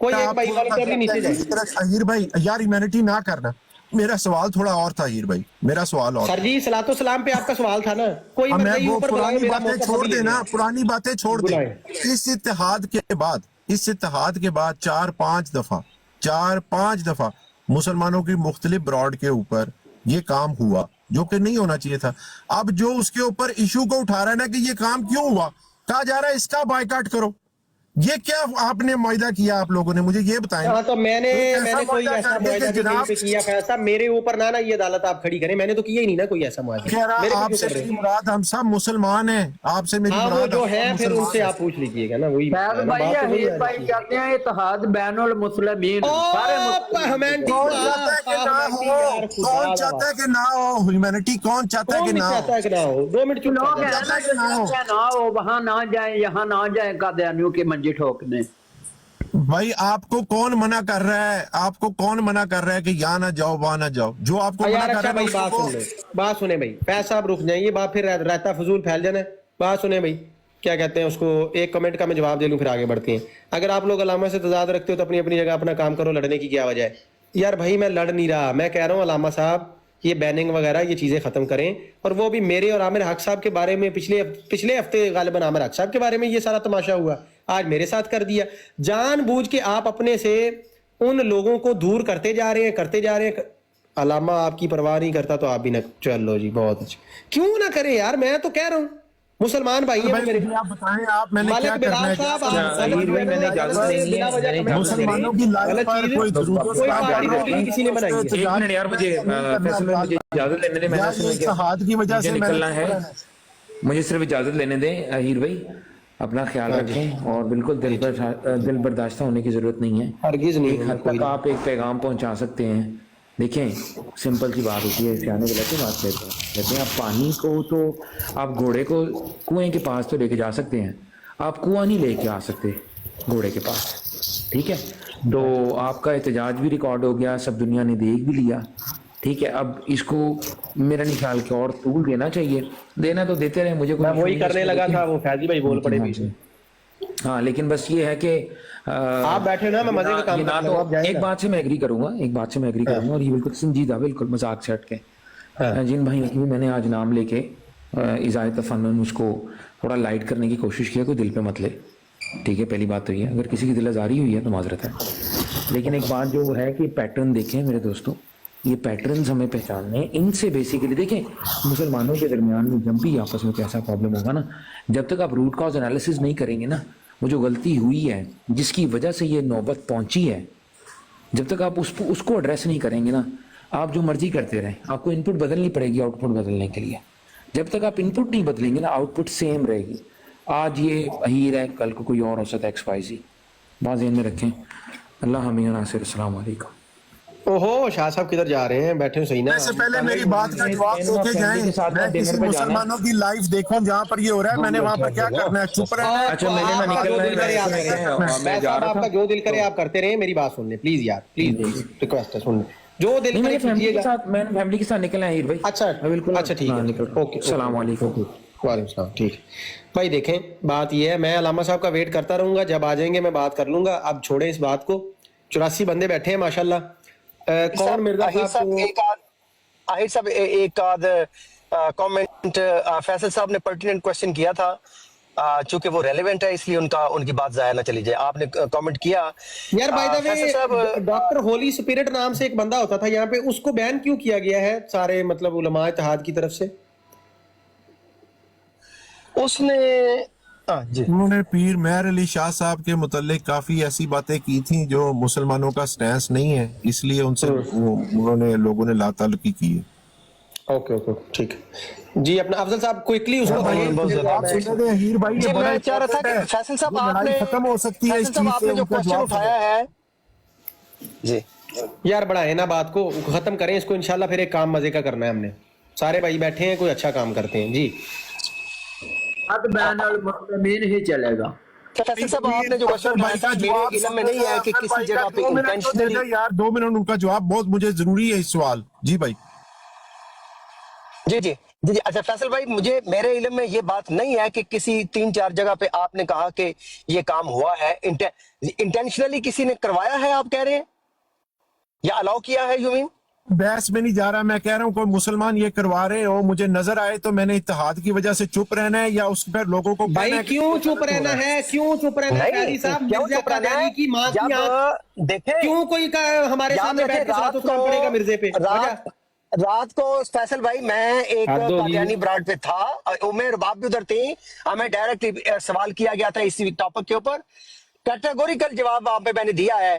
کوئی ایک بھائی والنٹیرلی نیچے جائے. اہیر بھائی یار ایمینٹی نہ کرنا, میرا سوال تھوڑا اور تھا اہیر بھائی, میرا سوال اور سر جی صلاۃ و سلام پہ آپ کا سوال تھا نا, کوئی میں مرضی وہ اوپر پرانی بلائے, میرا باتیں موقف چھوڑ ابھی دے لینا نا, ہے. پرانی باتیں چھوڑ دے. بلائیں. اس اتحاد کے بعد 4-5 دفعہ مسلمانوں کی مختلف براڈ کے اوپر یہ کام ہوا جو کہ نہیں ہونا چاہیے تھا. اب جو اس کے اوپر ایشو کو اٹھا رہا ہے نا کہ یہ کام کیوں ہوا, کہا جا رہا ہے اس کا بائیکاٹ کرو, یہ کیا آپ نے معاہدہ کیا آپ لوگوں نے, مجھے یہ بتائیں. ہاں تو میں نے کوئی ایسا معاہدہ نہیں جناب پہ کیا فیصلہ, میرے اوپر نہ یہ عدالت آپ کھڑی کریں, میں نے تو کیا ہی نہیں نا کوئی ایسا معاہدہ. کہہ رہا آپ سے میری مراد, ہم سب مسلمان ہیں, آپ سے میری ہاں وہ مراد جو ہے پھر ان سے آپ پوچھ لیجئے گا نا, وہی فیض بھائی, اہیر بھائی کہتے ہیں اتحاد بین المسلمین, سارے مسلمان. کون چاہتا ہے کہ نہ ہو, کون چاہتا ہے کہ نہ ہو, ہیومینٹی کون چاہتا ہے کہ نہ ہو, 2 منٹ چپ لوگ ہیں نا جو چاہتے ہیں نہ ہو, وہاں نہ جائیں, یہاں نہ جائیں, قادیانیوں کی منجی ٹھوکنے. بھائی آپ کو کون منع کر رہا ہے, آپ کو کون منع کر رہا ہے کہ یہاں نہ جاؤ وہاں نہ جاؤ, جو آپ کو منع یار. کر اچھا رہا بھائی ہے بات سن لیں, بات سنیں بھائی, فیض صاحب رک جائیں, یہ بات پھر رہتا فضول پھیل جانا ہے. بات سنیں بھائی, کیا کہتے ہیں اس کو, ایک کمنٹ کا میں جواب دے لوں پھر آگے بڑھتے ہیں. اگر آپ لوگ علامہ سے تضاد رکھتے ہو تو اپنی اپنی جگہ اپنا کام کرو, لڑنے کی کیا وجہ ہے یار. بھائی میں لڑ نہیں رہا, میں کہہ رہا ہوں علامہ صاحب یہ بیننگ وغیرہ یہ چیزیں ختم کریں, اور وہ بھی میرے اور عامر حق صاحب کے بارے میں پچھلے ہفتے غالباً عامر حق صاحب کے بارے میں یہ سارا تماشا ہوا, آج میرے ساتھ کر دیا. جان بوجھ کے آپ اپنے سے ان لوگوں کو دور کرتے جا رہے ہیں. علامہ آپ کی پرواہ نہیں کرتا تو آپ بھی نہ, چلو جی بہت اچھا, کیوں نہ کریں یار, میں تو کہہ رہا ہوں مسلمان بھائی ہیں میرے. آپ بتائیں آپ میں نے کیا مالک کرنا بلال ہے, صاحب مسلمانوں کی لائف پر کوئی درود و سلام پارٹی تقریر کسی نے بنائی ہے. ایک منٹ یار, مجھے فیصل میں مجھے اجازت لینے دیں, میں نے سنا کہ اتحاد کی وجہ سے نکلنا ہے, مجھے صرف اجازت لینے دیں. اہیر بھائی اپنا خیال رکھیں, اور بالکل دل برداشتہ ہونے کی ضرورت نہیں ہے. ہرگز نہیں, ایک حد تک آپ ایک پیغام پہنچا سکتے ہیں. دیکھیں سمپل سی بات ہوتی ہے, سیانے غلط بات کہتے ہیں. آپ پانی کو تو آپ گھوڑے کو کنویں کے پاس تو لے کے جا سکتے ہیں, آپ کنواں نہیں لے کے آ سکتے گھوڑے کے پاس, ٹھیک ہے. تو آپ کا احتجاج بھی ریکارڈ ہو گیا, سب دنیا نے دیکھ بھی لیا, ٹھیک ہے. اب اس کو میرا نہیں خیال کہ اور طول دینا چاہیے, دینا تو دیتے رہے, مجھے میں وہی کرنے لگا تھا, وہ فیضی بھائی بول پڑے بھی. ہاں لیکن بس یہ ہے کہ آپ بیٹھے ہو نا, میں مزے کا کام یہ نہ کر تو رہا ہوں, آپ جائیں ایک نا. بات سے میں ایگری کروں گا, اور یہ بالکل سنجیدہ, بالکل مذاق سے ہٹ کے, جن بھائیوں کی بھی میں نے آج نام لے کے ازاء تفنن اس کو تھوڑا لائٹ کرنے کی کوشش کیا, کوئی دل پہ مت لے, ٹھیک ہے. پہلی بات تو یہ ہے, اگر کسی کی دل آزاری ہوئی ہے تو معذرت ہے, لیکن ایک بات جو ہے کہ پیٹرن دیکھیں میرے دوستوں, یہ پیٹرنز ہمیں پہچاننے ہیں. ان سے بیسیکلی دیکھیں, مسلمانوں کے درمیان میں جب بھی آپس میں کیسا پرابلم ہوگا نا, جب تک آپ روٹ کاز انالیسز نہیں کریں گے نا, وہ جو غلطی ہوئی ہے جس کی وجہ سے یہ نوبت پہنچی ہے, جب تک آپ اس کو ایڈریس نہیں کریں گے نا, آپ جو مرضی کرتے رہیں, آپ کو ان پٹ بدلنی پڑے گی آؤٹ پٹ بدلنے کے لیے. جب تک آپ ان پٹ نہیں بدلیں گے نا, آؤٹ پٹ سیم رہے گی. آج یہ اہیر ہے, کل کو کوئی اور ہو سکتا ہے, ایکس وائی زی. بات ذہن میں رکھیں. اللہ حمی و ناصر. السلام علیکم. اوہو, شاہ صاحب کدھر جا رہے ہیں, بیٹھے ہو صحیح نا. اس سے پہلے میری بات کا جواب دے کے جائیں. میں کسی مسلمانوں کی لائف دیکھوں جہاں پر یہ ہو رہا ہے, میں نے وہاں پر کیا کرنا ہے, چپ رہنا ہے. اچھا آپ کا جو دل کرے آپ کرتے رہیں, میری بات سن لیں پلیز یار, پلیز ریکویسٹ ہے, سن لیں جو دل نہیں, کرے میں فیملی کیجیے کے گا. ساتھ, میں فیملی کے ساتھ نکلنا ہے ہیر بھائی. اچھا بالکل, اچھا ٹھیک ہے, اوکے, السلام علیکم. وعلیکم السلام. ٹھیک بھائی, دیکھیں بات یہ ہے, میں علامہ صاحب کا ویٹ کرتا رہوں گا, جب آ جائیں گے میں بات کر لوں گا. اب چھوڑیں اس بات کو. 84 بندے بیٹھے ہیں ماشاءاللہ. کون مرزا صاحب کو آہر صاحب ایک آدھ کامنٹ, فیصل صاحب نے پرٹیننٹ کوشچن کیا تھا, چونکہ وہ ریلیونٹ ہے اس لیے ان کی بات ضائع نہ چلی جائے. آپ نے کامنٹ کیا یار, بائی دا فیصل صاحب, وے ڈاکٹر ہولی سپیرٹ نام سے ایک بندہ ہوتا تھا یہاں پہ, اس کو بین کیوں کیا گیا ہے سارے مطلب علماء اتحاد کی طرف سے؟ اس نے جی انہوں نے پیر مہر علی شاہ صاحب کے متعلق کافی ایسی باتیں کی تھیں جو مسلمانوں کا سٹینس نہیں ہے, اس لیے ان سے انہوں نے لوگوں نے لا تعلقی کی ہے. اوکے اوکے, ٹھیک ہے جی. اپنا افضل صاحب کوئکلی اس کو جی میں چاہ رہا تھا کہ فیصل صاحب آپ نے ختم ہو سکتی ہے اس فیصل صاحب چیز آپ سے, نے جو ان کا کوشچن جواب اٹھایا ہے, جی یار بڑھائیں نا بات کو, ختم کریں اس کو انشاءاللہ. پھر ایک کام مزے کا کرنا ہے ہم نے, سارے بھائی بیٹھے ہیں, کوئی اچھا کام کرتے ہیں. جی اب بین المسلمین ہی چلے گا. فیصل صاحب آپ نے جو کوشچن اٹھایا تھا, میرے علم میں نہیں ہے کہ کسی جگہ پہ انٹینشنلی. یار 2 منٹ, ان کا جواب بہت مجھے ضروری ہے اس سوال. جی بھائی. جی جی جی جی اچھا فیصل بھائی, میرے علم میں یہ بات نہیں ہے کہ کسی 3-4 جگہ پہ آپ نے کہا کہ یہ کام ہوا ہے, انٹینشنلی کسی نے کروایا ہے آپ کہہ رہے ہیں, یا الاؤ کیا ہے, یو مین؟ بحث میں نہیں جا رہا, میں کہہ رہا ہوں کوئی مسلمان یہ کروا رہے ہو, مجھے نظر آئے تو میں نے اتحاد کی وجہ سے چپ رہنا ہے, یا اس پر لوگوں کو بھائی کیوں چپ رہنا ہے, کیوں چپ رہنا ہے قاری صاحب؟ مرزا قادیانی کی ماں کی آنکھ دیکھیں کیوں کوئی ہمارے سامنے بیٹھ کے صلاۃ السلام پڑے گا مرزے پہ؟ رات کو فیصل بھائی میں ایک قادیانی براڈ پہ تھا, میں رباب بھی ادھر تھی, ہمیں ڈائریکٹ سوال کیا گیا تھا اسی ٹاپک کے اوپر. کیٹیگوریکل جواب وہاں پہ میں نے دیا ہے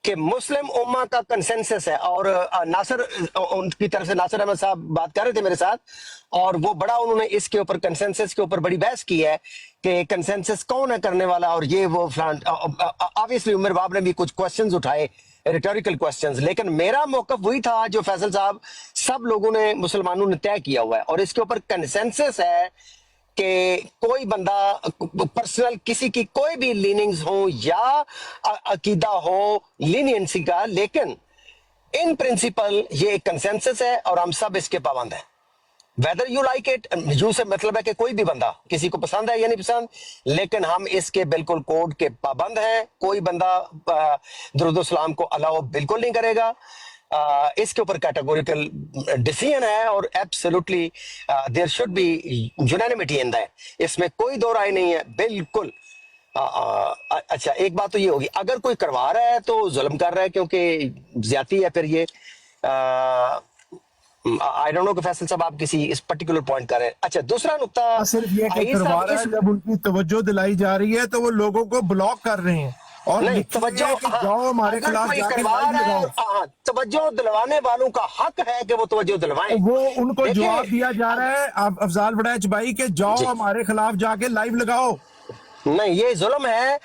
کہ مسلم امہ کا کنسنسس ہے, اور ناصر ان کی طرف سے ناصر احمد صاحب بات کر رہے تھے میرے ساتھ, اور وہ بڑا انہوں نے اس کے اوپر کنسنسس کے اوپر بڑی بحث کی ہے کہ کنسنسس کون ہے کرنے والا, اور یہ وہ آبویسلی عمر باب نے بھی کچھ کوسچنز اٹھائے, ریٹوریکل کوسچنز, لیکن میرا موقف وہی تھا جو فیصل صاحب سب لوگوں نے مسلمانوں نے طے کیا ہوا ہے, اور اس کے اوپر کنسنسس ہے کہ کوئی بندہ پرسنل کسی کی کوئی بھی لیننگز ہوں یا عقیدہ ہو لینینسی کا, لیکن ان پرنسپل یہ ایک کنسنسس ہے اور ہم سب اس کے پابند ہیں. Whether you like it, you سے مطلب ہے کہ کوئی بھی بندہ, کسی کو پسند ہے یا نہیں پسند, لیکن ہم اس کے بالکل کوڈ کے پابند ہیں. کوئی بندہ درود و سلام کو الاؤ بالکل نہیں کرے گا, اس کے اوپر کیٹیگوریکل ڈیسیژن ہے, اور absolutely there should be unanimity in that, اس میں کوئی دو رائے نہیں ہے بالکل. اچھا ایک بات تو یہ ہوگی, اگر کوئی کروا رہا ہے تو ظلم کر رہا ہے, کیونکہ زیادتی ہے پھر یہ. آئی ڈونٹ نو کہ فیصل صاحب آپ کسی اس پرٹیکولر پوائنٹ کر رہے ہیں. اچھا دوسرا نقطہ, صرف یہ کہ کروا رہا ہے, جب ان کی توجہ دلائی جا رہی ہے تو وہ لوگوں کو بلاک کر رہے ہیں, اور توجہ جاؤ ہمارے خلاف جا کے لائیو لگاؤ. توجہ دلوانے والوں کا حق ہے کہ وہ توجہ دلوائیں. وہ ان کو جواب دیا جا رہا ہے افضال وڑیچ بھائی کہ جاؤ ہمارے خلاف جا کے لائیو لگاؤ. نہیں, یہ ظلم ہے.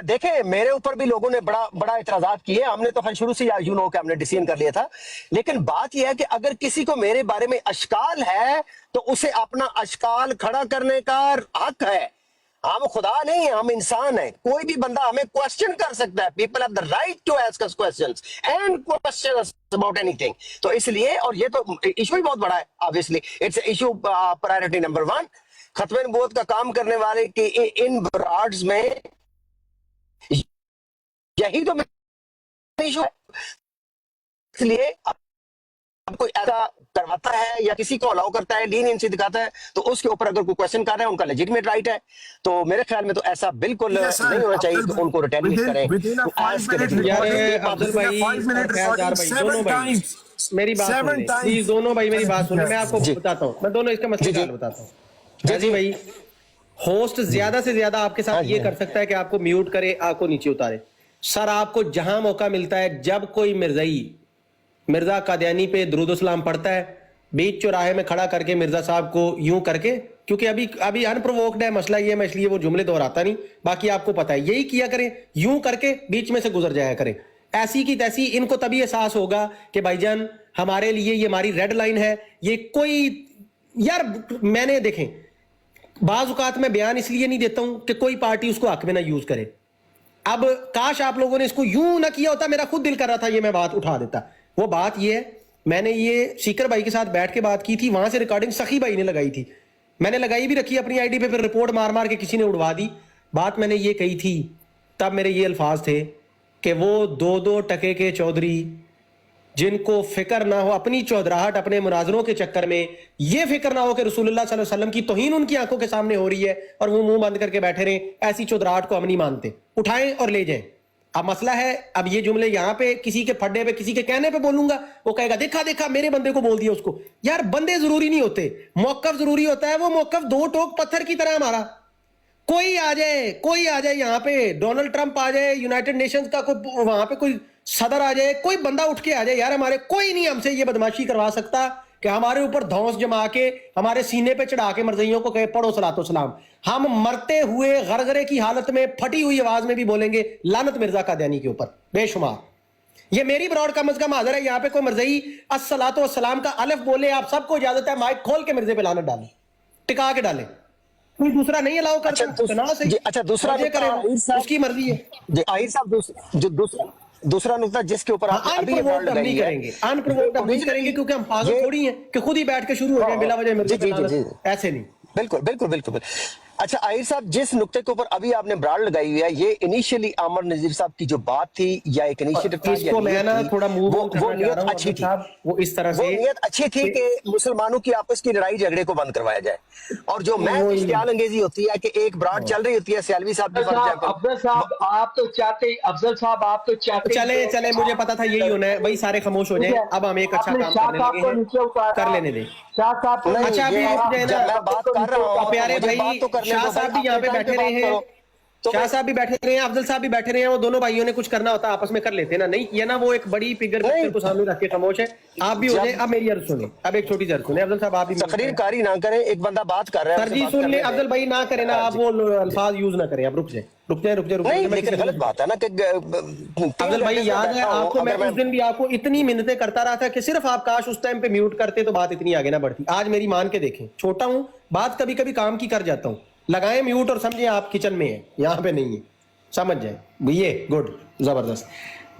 دیکھیں میرے اوپر بھی لوگوں نے بڑا اعتراضات کیے, ہم نے تو خیر شروع سے یو نو کہ ہم نے ڈیسیژن کر لیا تھا, لیکن بات یہ ہے کہ اگر کسی کو میرے بارے میں اشکال ہے تو اسے اپنا اشکال کھڑا کرنے کا حق ہے. ہم خدا نہیں ہیں, ہم انسان ہیں, کوئی بھی بندہ ہمیں کوشچن کر سکتا ہے. People have the right to ask us questions and question us about اینی تھنگ. تو اس لیے, اور یہ تو ایشو ہی بہت بڑا ہے, obviously it's issue priority number 1. ختم نبوت کا کام کرنے والے کی ان براڈز میں यही तो इशू है। इसलिए अब कोई ऐसा करवाता है या किसी को अलाउ करता है, लीनियंसी दिखाता है, तो उसके ऊपर अगर कोई क्वेश्चन कर रहा है, उनका लेजिटिमेट राइट है। तो मेरे ख्याल में तो ऐसा बिल्कुल नहीं होना चाहिए कि उनको रिटेलिएट करें। अब्दुल भाई, दोनों भाई मेरी बात सुनिए प्लीज, दोनों भाई मेरी बात सुनिए, मैं आपको बताता हूँ, मैं दोनों इसका मसला बताता हूँ। जी भाई, होस्ट ज्यादा से ज्यादा आपके साथ ये कर सकता है कि आपको म्यूट करे, आपको नीचे उतारे। सर आपको जहां मौका मिलता है, जब कोई मिर्जा कादियानी पे दुरूद सलाम पढ़ता है, बीच चौराहे में खड़ा करके मिर्जा साहब को यूं करके, क्योंकि अभी अनप्रोवोक्ड है मसला ये, मैं इसलिए वो जुमले दोहराता नहीं, बाकी आपको पता है, यही किया करें, यूं करके बीच में से गुजर जाया करें। ऐसी की तैसी इनको तभी एहसास होगा कि भाईजान हमारे लिए ये हमारी रेड लाइन है। ये कोई यार, मैंने देखें बाज़ औक़ात मैं बयान इसलिए नहीं देता हूं कि कोई पार्टी उसको हक में ना यूज करे। अब काश आप लोगों ने इसको यूं ना किया होता, मेरा खुद दिल कर रहा था ये मैं बात उठा देता। वो बात ये है, मैंने ये सीकर भाई के साथ बैठ के बात की थी, वहां से रिकॉर्डिंग सखी भाई ने लगाई थी, मैंने लगाई भी रखी अपनी आईडी पे, फिर रिपोर्ट मार मार के किसी ने उड़वा दी। बात मैंने ये कही थी, तब मेरे ये अल्फाज थे कि वो 2-2 टके के चौधरी जिनको फिक्र ना हो अपनी चौधराहट, अपने मुनाजरों के चक्कर में ये फिक्र ना हो कि रसूलुल्लाह सल्लल्लाहु अलैहि वसल्लम की तौहीन उनकी आंखों के सामने हो रही है और वो मुंह बंद करके बैठे रहे, ऐसी चौधराहट को हम नहीं मानते, उठाएं और ले जाएं। अब मसला है, अब ये जुमले यहाँ पे किसी के फड्डे पे, किसी के कहने पे बोलूंगा, वो कहेगा देखा देखा मेरे बंदे को बोल दिया उसको। यार बंदे जरूरी नहीं होते, मौकफ जरूरी होता है। वो मौकफ 2 टोक पत्थर की तरह हमारा, कोई आ जाए यहाँ पे, डोनाल्ड ट्रंप आ जाए, यूनाइटेड नेशंस का कोई वहां पे कोई सदर आ जाए, कोई बंदा उठ के आ जाए, यार हमारे कोई नहीं हमसे ये बदमाशी करवा सकता कि हमारे ऊपर धौंस जमा के हमारे सीने पे चढ़ा के मर्जियों को कहे पढ़ो सलातो सलाम। हम मरते हुए गरगरे की हालत में फटी हुई आवाज में भी बोलेंगे लानत मिर्जा कादियानी के ऊपर बेशुमार। ये मेरी ब्रॉड कम अज कम हाजिर है, यहाँ पे कोई मर्जी अस्सलातो वस्सलाम का अलिफ बोले, आप सबको इजाजत है माइक खोल के मिर्जे पे लानत डाले, टिका के डाले, कोई दूसरा नहीं अलाउ करता। अच्छा दूसरा उसकी मर्जी है। आहिर साहब दूसरा नुकता जिसके ऊपर आप अभी नहीं करेंगे, अनप्रोवोक्ड हम नहीं करेंगे, क्योंकि हम पागल थोड़ी हैं कि खुद ही बैठ के शुरू हो गए बिला वजह मिर्जे, ऐसे नहीं। बिल्कुल। अच्छा आहिर साहब, जिस नुक्ते के ऊपर अभी आपने ब्रांड लगाई हुई है, ये इनिशियली आमर नजीर साहब की जो बात थी या एक इनिशिएटिव था, इसको मैं ना थोड़ा मूव ऑन वो नियत अच्छी थी, वो इस तरह से नियत अच्छी थी कि मुसलमानों की आपस की लड़ाई झगड़े को बंद करवाया जाए। और जो मैं इश्तियाल अंगेजी होती है कि एक ब्रांड चल रही होती है, सियालवी साहब भी अफजल साहब आप तो चाहते, अफजल साहब आप तो चाहते, चले मुझे पता था यही होना है भाई, सारे खामोश हो जाए, अब हम एक अच्छा काम करने लगे हैं, कर लेने दें। अच्छा अभी मैं बात कर रहा हूँ प्यारे भाई, शाह साहब भी यहाँ पे बैठे रहे हैं, शाह साहब भी बैठे रहे हैं, अफजल साहब भी बैठे रहे हैं, वो दोनों भाइयों ने कुछ करना होता है आपस में कर लेते हैं ना, नहीं ये ना वो एक बड़ी फिगर को सामने रख के खामोश है। आप भी हो जाए। अब मेरी अर्ज सुने, अब एक छोटी अर्ज सुने, अफजल साहब आप भी तकरीरकारी ना करें, एक बंदा बात कर रहा है सर जी, सुन ले अफजल भाई, ना करें ना आप वो अल्फाज यूज ना करें, आप रुक जाए। लेकिन गलत बात है ना कि अफजल भाई याद है आपको, मैं उस दिन भी आपको इतनी मिन्नतें करता रहा था कि सिर्फ आप काश उस टाइम पे म्यूट करते तो बात इतनी आगे ना बढ़ती। आज मेरी मान के देखें, छोटा हूं, बात कभी कभी काम की कर जाता हूं, लगाएं म्यूट और समझें आप किचन में है, यहाँ पे नहीं है, समझ जाए ये गुड जबरदस्त।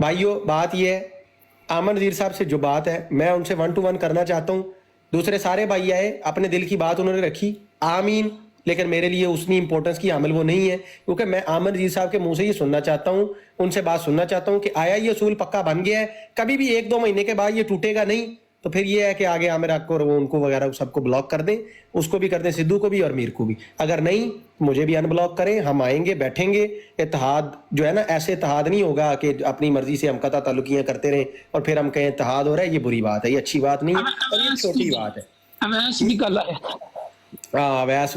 भाइयों बात ये है, आमर नज़ीर साहब से जो बात है मैं उनसे 1 to 1 करना चाहता हूँ। दूसरे सारे भाई आए, अपने दिल की बात उन्होंने रखी, आमीन, लेकिन मेरे लिए उतनी इंपॉर्टेंस की हामिल वो नहीं है, क्योंकि मैं आमर नज़ीर साहब के मुंह से ये सुनना चाहता हूँ, उनसे बात सुनना चाहता हूँ कि आया ये असूल पक्का बन गया है, कभी भी 1-2 महीने के बाद ये टूटेगा नहीं, तो फिर ये है कि आगे आमिर हक को और वो उनको वगैरह सबको ब्लॉक कर दें, उसको भी कर दें, सिद्धू को भी और मीर को भी। अगर नहीं मुझे भी अनब्लॉक करें, हम आएंगे बैठेंगे। इत्तेहाद जो है ना, ऐसे इत्तेहाद नहीं होगा कि अपनी मर्जी से हम कता ताल्लुकियां करते रहें और फिर हम कहें इत्तेहाद हो रहा है, ये बुरी बात है, ये अच्छी बात नहीं है, ये छोटी बात है। अवैस भी कल आया था, अवैस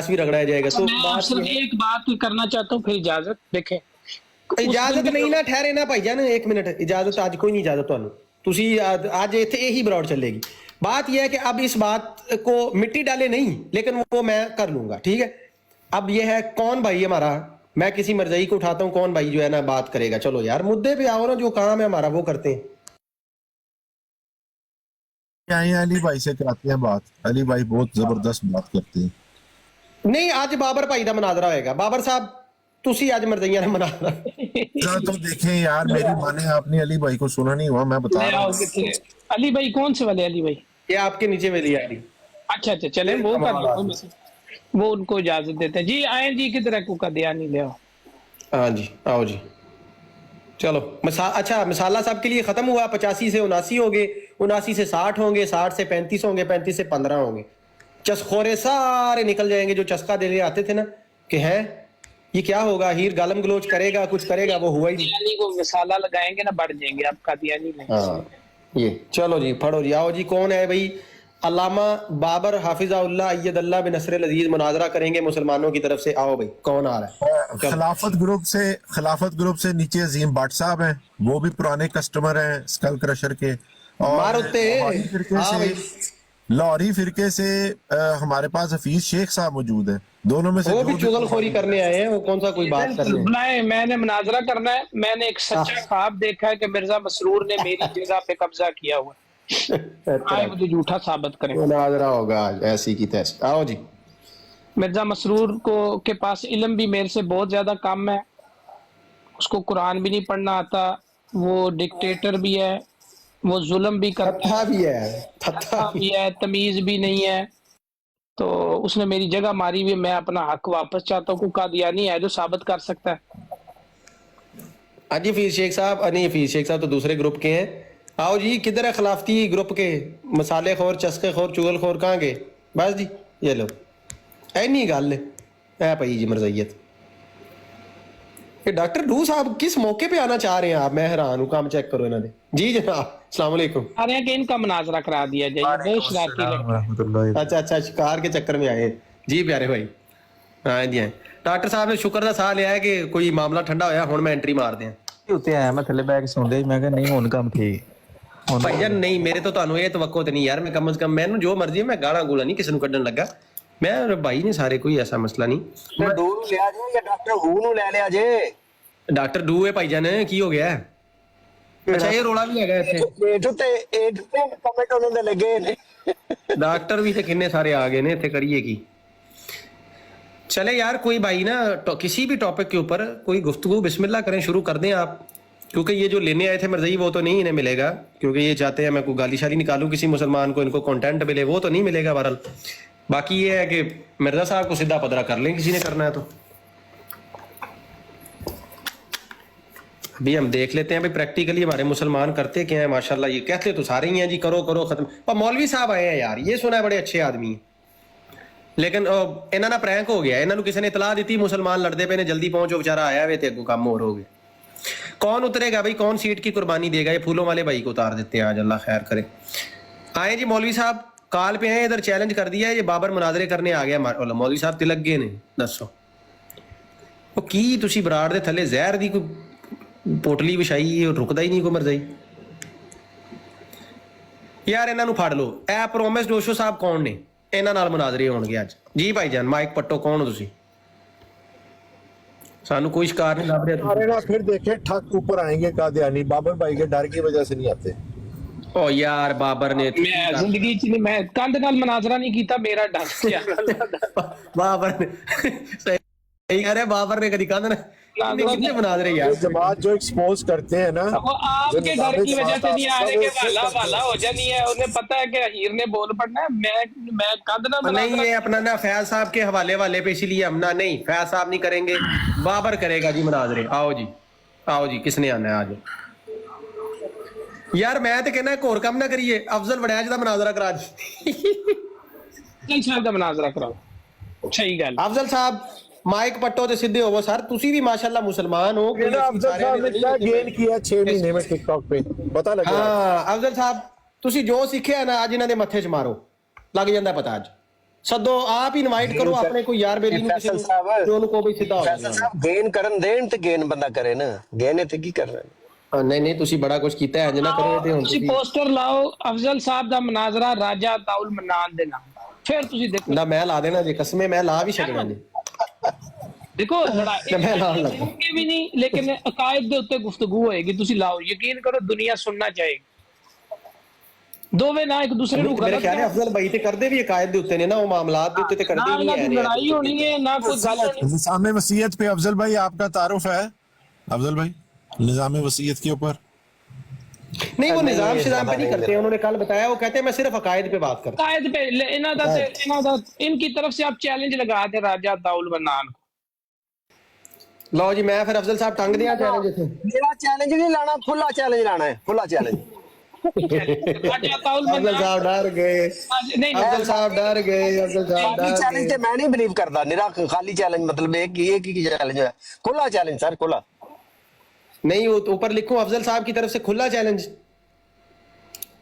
भी रगड़ाया जाएगा। तो मैं एक बात करना चाहता हूँ, फिर इजाजत देखें, इजाजत नहीं ना, ठहरे ना भाईजान 1 मिनट, इजाजत आज कोई नहीं, इजाजत ਤੁਹਾਨੂੰ ਤੁਸੀਂ आज इतने यही ब्रॉड चलेगी। बात यह है कि अब इस बात को मिट्टी डाले नहीं, लेकिन वो मैं कर लूंगा, ठीक है। अब ये है कौन भाई हमारा, मैं किसी मर्जी को उठाता हूँ, कौन भाई जो है ना बात करेगा। चलो यार मुद्दे पे आओ ना, जो काम है हमारा वो करते हैं। अली भाई से कराते हैं बात, अली भाई बहुत जबरदस्त बात करते हैं। नहीं आज बाबर भाई का मुनाजरा होएगा, बाबर साहब तुसी आज मर्जियां ने मना तो देखें यार, मेरी माने आपने अली भाई को सुना नहीं हुआ, मैं बता रहा हूँ। अली भाई कौन से वाले अली भाई? ये आपके नीचे वाली आईडी। अच्छा चले वो कर लो, वो उनको इजाजत देते हैं जी। आए जी किधर को का ध्यान नहीं ले आओ। हाँ जी आओ जी, चलो अच्छा मिसाला साहब के लिए खत्म हुआ, 85 से 79 हो गए, 79 से 60 होंगे, 60 से 35 होंगे, 35 से 15 होंगे। चस्खोरे सारे निकल जाएंगे जो चस्का दे आते थे ना कि है ये क्या होगा, हीर गालम गलोच करेगा, कुछ करेगा, वो हुआ ही नहीं। कादियानी को मिसाला लगाएंगे ना बढ़ जाएंगे आप कादियानी नहीं। हाँ ये चलो जी पढ़ो जी, आओ जी। कौन है भाई? अल्लामा बाबर हाफिज़ाउल्लाह अय्यदल्लाह बिन नसर अज़ीज़ मुनाजरा करेंगे मुसलमानों की तरफ से। आओ भाई कौन आ रहा है? खिलाफत ग्रुप से नीचे अजीम भट्ट साहब हैं, वो भी पुराने कस्टमर हैं स्कल क्रशर के। और मारुते लाहौरी फिरके से हमारे पास हफीज शेख साहब मौजूद है। दोनों में से वो जो भी चुगलखोरी करने आए हैं, वो कौन सा कोई बात कर रहे हैं? बुलाए, मैंने मुनाजरा करना है। मैंने एक सच्चा ख्वाब देखा है कि मिर्जा मसरूर ने मेरी जगह पे कब्जा किया हुआ है। आए मुझे झूठा साबित करें। मुनाजरा होगा आज ऐसी की तैसी। आओ जी। मिर्जा मसरूर को के पास इल्म भी मेरे से बहुत ज्यादा कम है, उसको कुरान भी नहीं पढ़ना आता, वो डिक्टेटर भी है, वो जुल्म भी करता भी है, तमीज भी नहीं है, तो उसने मेरी जगह मारी हुई। मैं अपना हक वापस चाहता हूँ। कोई कादियानी है जो साबित कर सकता है? जी हफीज शेख साहब, नहीं हफीज शेख साहब तो दूसरे ग्रुप के हैं। आओ जी, किधर है खिलाफती ग्रुप के मसाले खोर, चस्के खोर, चुगल खोर, कहाँ गए? बस जी ये लो ऐनी गल है पई जी मरज़ियत। ये डॉक्टर डू साहब किस मौके पे आना चाह रहे हैं आप? मैं हैरान हूँ, काम चेक करो इन्होंने। जी जनाब अस्सलाम वालेकुम। आ रहे हैं कि इनका मुनाजरा करा दिया जाए, बहुत शरारती लड़के। अच्छा शिकार के चक्कर में आए जी प्यारे भाई। हाँ जी डॉक्टर साहब ने शुक्र का साह लिया है कि कोई मामला ठंडा होया, हुण मैं एंट्री मार दिया। ਉੱਤੇ ਆਇਆ ਮੈਂ ਥੱਲੇ ਬੈ ਕੇ ਸੁਣ ਰਿਹਾ, ਮੈਂ ਕਿਹਾ ਨਹੀਂ ਹੁਣ ਕੰਮ ਠੀਕ। ਭਾਈਜਾਨ ਨਹੀਂ ਮੇਰੇ ਤੋਂ ਤੁਹਾਨੂੰ ਇਹ ਤਵੱਕੋ ਤੇ ਨਹੀਂ ਯਾਰ, ਮੈਂ ਕਮ ਸੇ ਕਮ ਮੈਨੂੰ ਜੋ ਮਰਜ਼ੀ ਮੈਂ ਗਾਲਾਂ ਗੂਲਾਂ ਨਹੀਂ ਕਿਸੇ ਨੂੰ ਕੱਢਣ ਲੱਗਾ। ਮੈਂ ਭਾਈ ਨੇ ਸਾਰੇ ਕੋਈ ਐਸਾ ਮਸਲਾ ਨਹੀਂ। ਡੂ ਨੂੰ ਲਿਆ ਜੇ ਜਾਂ ਡਾਕਟਰ ਹੂ ਨੂੰ ਲੈ ਲਿਆ ਜੇ। ਡਾਕਟਰ ਡੂ ਹੈ ਭਾਈਜਾਨ, ਕੀ ਹੋ ਗਿਆ? ਅੱਛਾ ਇਹ ਰੋਲਾ ਵੀ ਹੈਗਾ ਇੱਥੇ। ਏਟ ਤੇ ਕਮੈਂਟ ਉਹਨਾਂ ਦੇ ਲੱਗੇ ਨੇ। डॉक्टर भी थे किन्ने सारे आ गए ने, इतने करिए की। चले यार कोई भाई ना किसी भी टॉपिक के ऊपर कोई गुफ्तगू बिस्मिल्लाह करें, शुरू कर दें आप, क्योंकि ये जो लेने आए थे मर्ज़ी वो तो नहीं इन्हें मिलेगा, क्योंकि ये चाहते हैं मैं कोई गाली शाली निकालूं किसी मुसलमान को, इनको कंटेंट मिले, वो तो नहीं मिलेगा बहरहाल। बाकी ये है कि मिर्जा साहब को सीधा पदरा कर लें किसी ने करना है तो। अभी हम देख लेते हैं भाई प्रैक्टिकली हमारे मुसलमान करते क्या है। माशाल्लाह ये कहते तो सारे ही हैं जी, करो करो खत्म। पर मौलवी साहब आए हैं यार, ये सुना है बड़े अच्छे आदमी हैं, लेकिन इन्हों ना प्रैंक हो गया, इन्होंने किसी ने इतला दी मुसलमान लड़ते पे ने, जल्दी पहुंचो, बेचारा आया वे तो काम और हो गया। कौन उतरेगा भाई, कौन सीट की कुर्बानी देगा? ये फूलों वाले भाई को उतार देते हैं आज, अल्लाह खैर करे। आए जी मौलवी साहब काल पे आए, इधर चैलेंज कर दिया है, ये बाबर मुनाजरे करने आ गया। मौलवी साहब तिलक गए ने, दसो वो की तुसी बराड़ दे थले जहर दी कोई पोटली विछाई, रुकदा ही नहीं कोई मरजाई यार। इन्हों फड़ लो। ए प्रोमिस डोशो साहब कौन ने? इन्हों नाल मुनाजरे होणगे अज जी। भाई जान माइक पट्टो, कौन हो तुसी? सानू कोई शिकार नहीं लग रहा। अरे ना फिर देखे ठक ऊपर आएंगे कादियानी, बाबर भाई के डर की वजह से नहीं आते। ओ यार बाबर ने मैं जिंदगी च नहीं, मैं कंध नाल मुनाजरा नहीं कीता, मेरा डर क्या। बाबर ने सही कह रहे, बाबर ने कभी कंध कितने मुनाजरे यार। जमात जो एक्सपोज करते हैं ना, वो आपके डर की वजह से नहीं आ रहे कि वाला हो जानी है। उन्हें पता है कि हीर ने बोल पड़ना है। मैं कंध ना नहीं, ये अपना ना फैज साहब के हवाले वाले पे, इसीलिए हम ना नहीं, फैज साहब नहीं करेंगे, बाबर करेगा जी मुनाजरे। आओ जी, आओ जी, किसने आना है आज? यार मैं तो कहना एक और काम ना करिए, अफजल वड़ैच का मुनाजरा करा साहब का मुनाजरा कराओ। सही गल अफजल साहब माइक पट्टो ते सीधे होवो सर, तुसी भी माशाल्लाह मुसलमान हो। अफजल साहब ने क्या गेन किया 6 महीने में टिकटॉक पे, पता लगा? हाँ अफजल साहब तुसी जो सीखे है ना आज इन्हां दे मत्थे च मारो, लग जांदा पता। आज सदो, आप ही इनवाइट करो अपने कोई यार बेली नु, किसी जो उनको भी सीधा हो जाए। गेन करन देन ते गेन बंदा करे ना, गेन ते की कर रहा है। नहीं नहीं तुसी बड़ा कुछ कीता है, जना करो ते हुन तुसी पोस्टर लाओ अफजल साहब दा मुनाजरा राजा ताउल मनान दे नाम, फिर तुसी देखो ना मैं ला देना जी, कसमें मैं ला भी छड़ना जी। देखो लड़ाई भी नहीं, लेकिन अकायद दे उत्ते गुफ्तगू होएगी। तुसी लाओ, यकीन करो दुनिया सुनना चाहेगी। दोवे ना एक दूसरे नु मेरे ख्याल है अफजल भाई ते करदे भी अकायद दे उत्ते ने ना, वो मामलात दे उत्ते ते करदे नहीं है। लड़ाई होनी है ना कोई गल। निज़ाम वसीयत पे अफजल भाई आपका तारुफ है? अफजल भाई निज़ाम वसीयत के ऊपर नहीं, वो निजाम शिजाम पे नहीं करते, उन्होंने कल बताया, वो कहते हैं मैं सिर्फ अकायद पे बात करता हूं। अकायद पे इनकी तरफ से आप चैलेंज लगा दे राजा ताउल मनान को। लो जी मैं फिर अफजल साहब टंग दिया चैलेंज इत्थे मेरा चैलेंज नहीं लाना, खुला चैलेंज लाना है, खुला चैलेंज। अफजल साहब डर गए, अफजल साहब डर गए, अफजल साहब डर चैलेंज गए। मैं नहीं बिलीव करता, निरा खाली चैलेंज मतलब एक ही चैलेंज है, खुला चैलेंज सर, खुला। नहीं वो ऊपर लिखूं अफजल साहब की तरफ से खुला चैलेंज।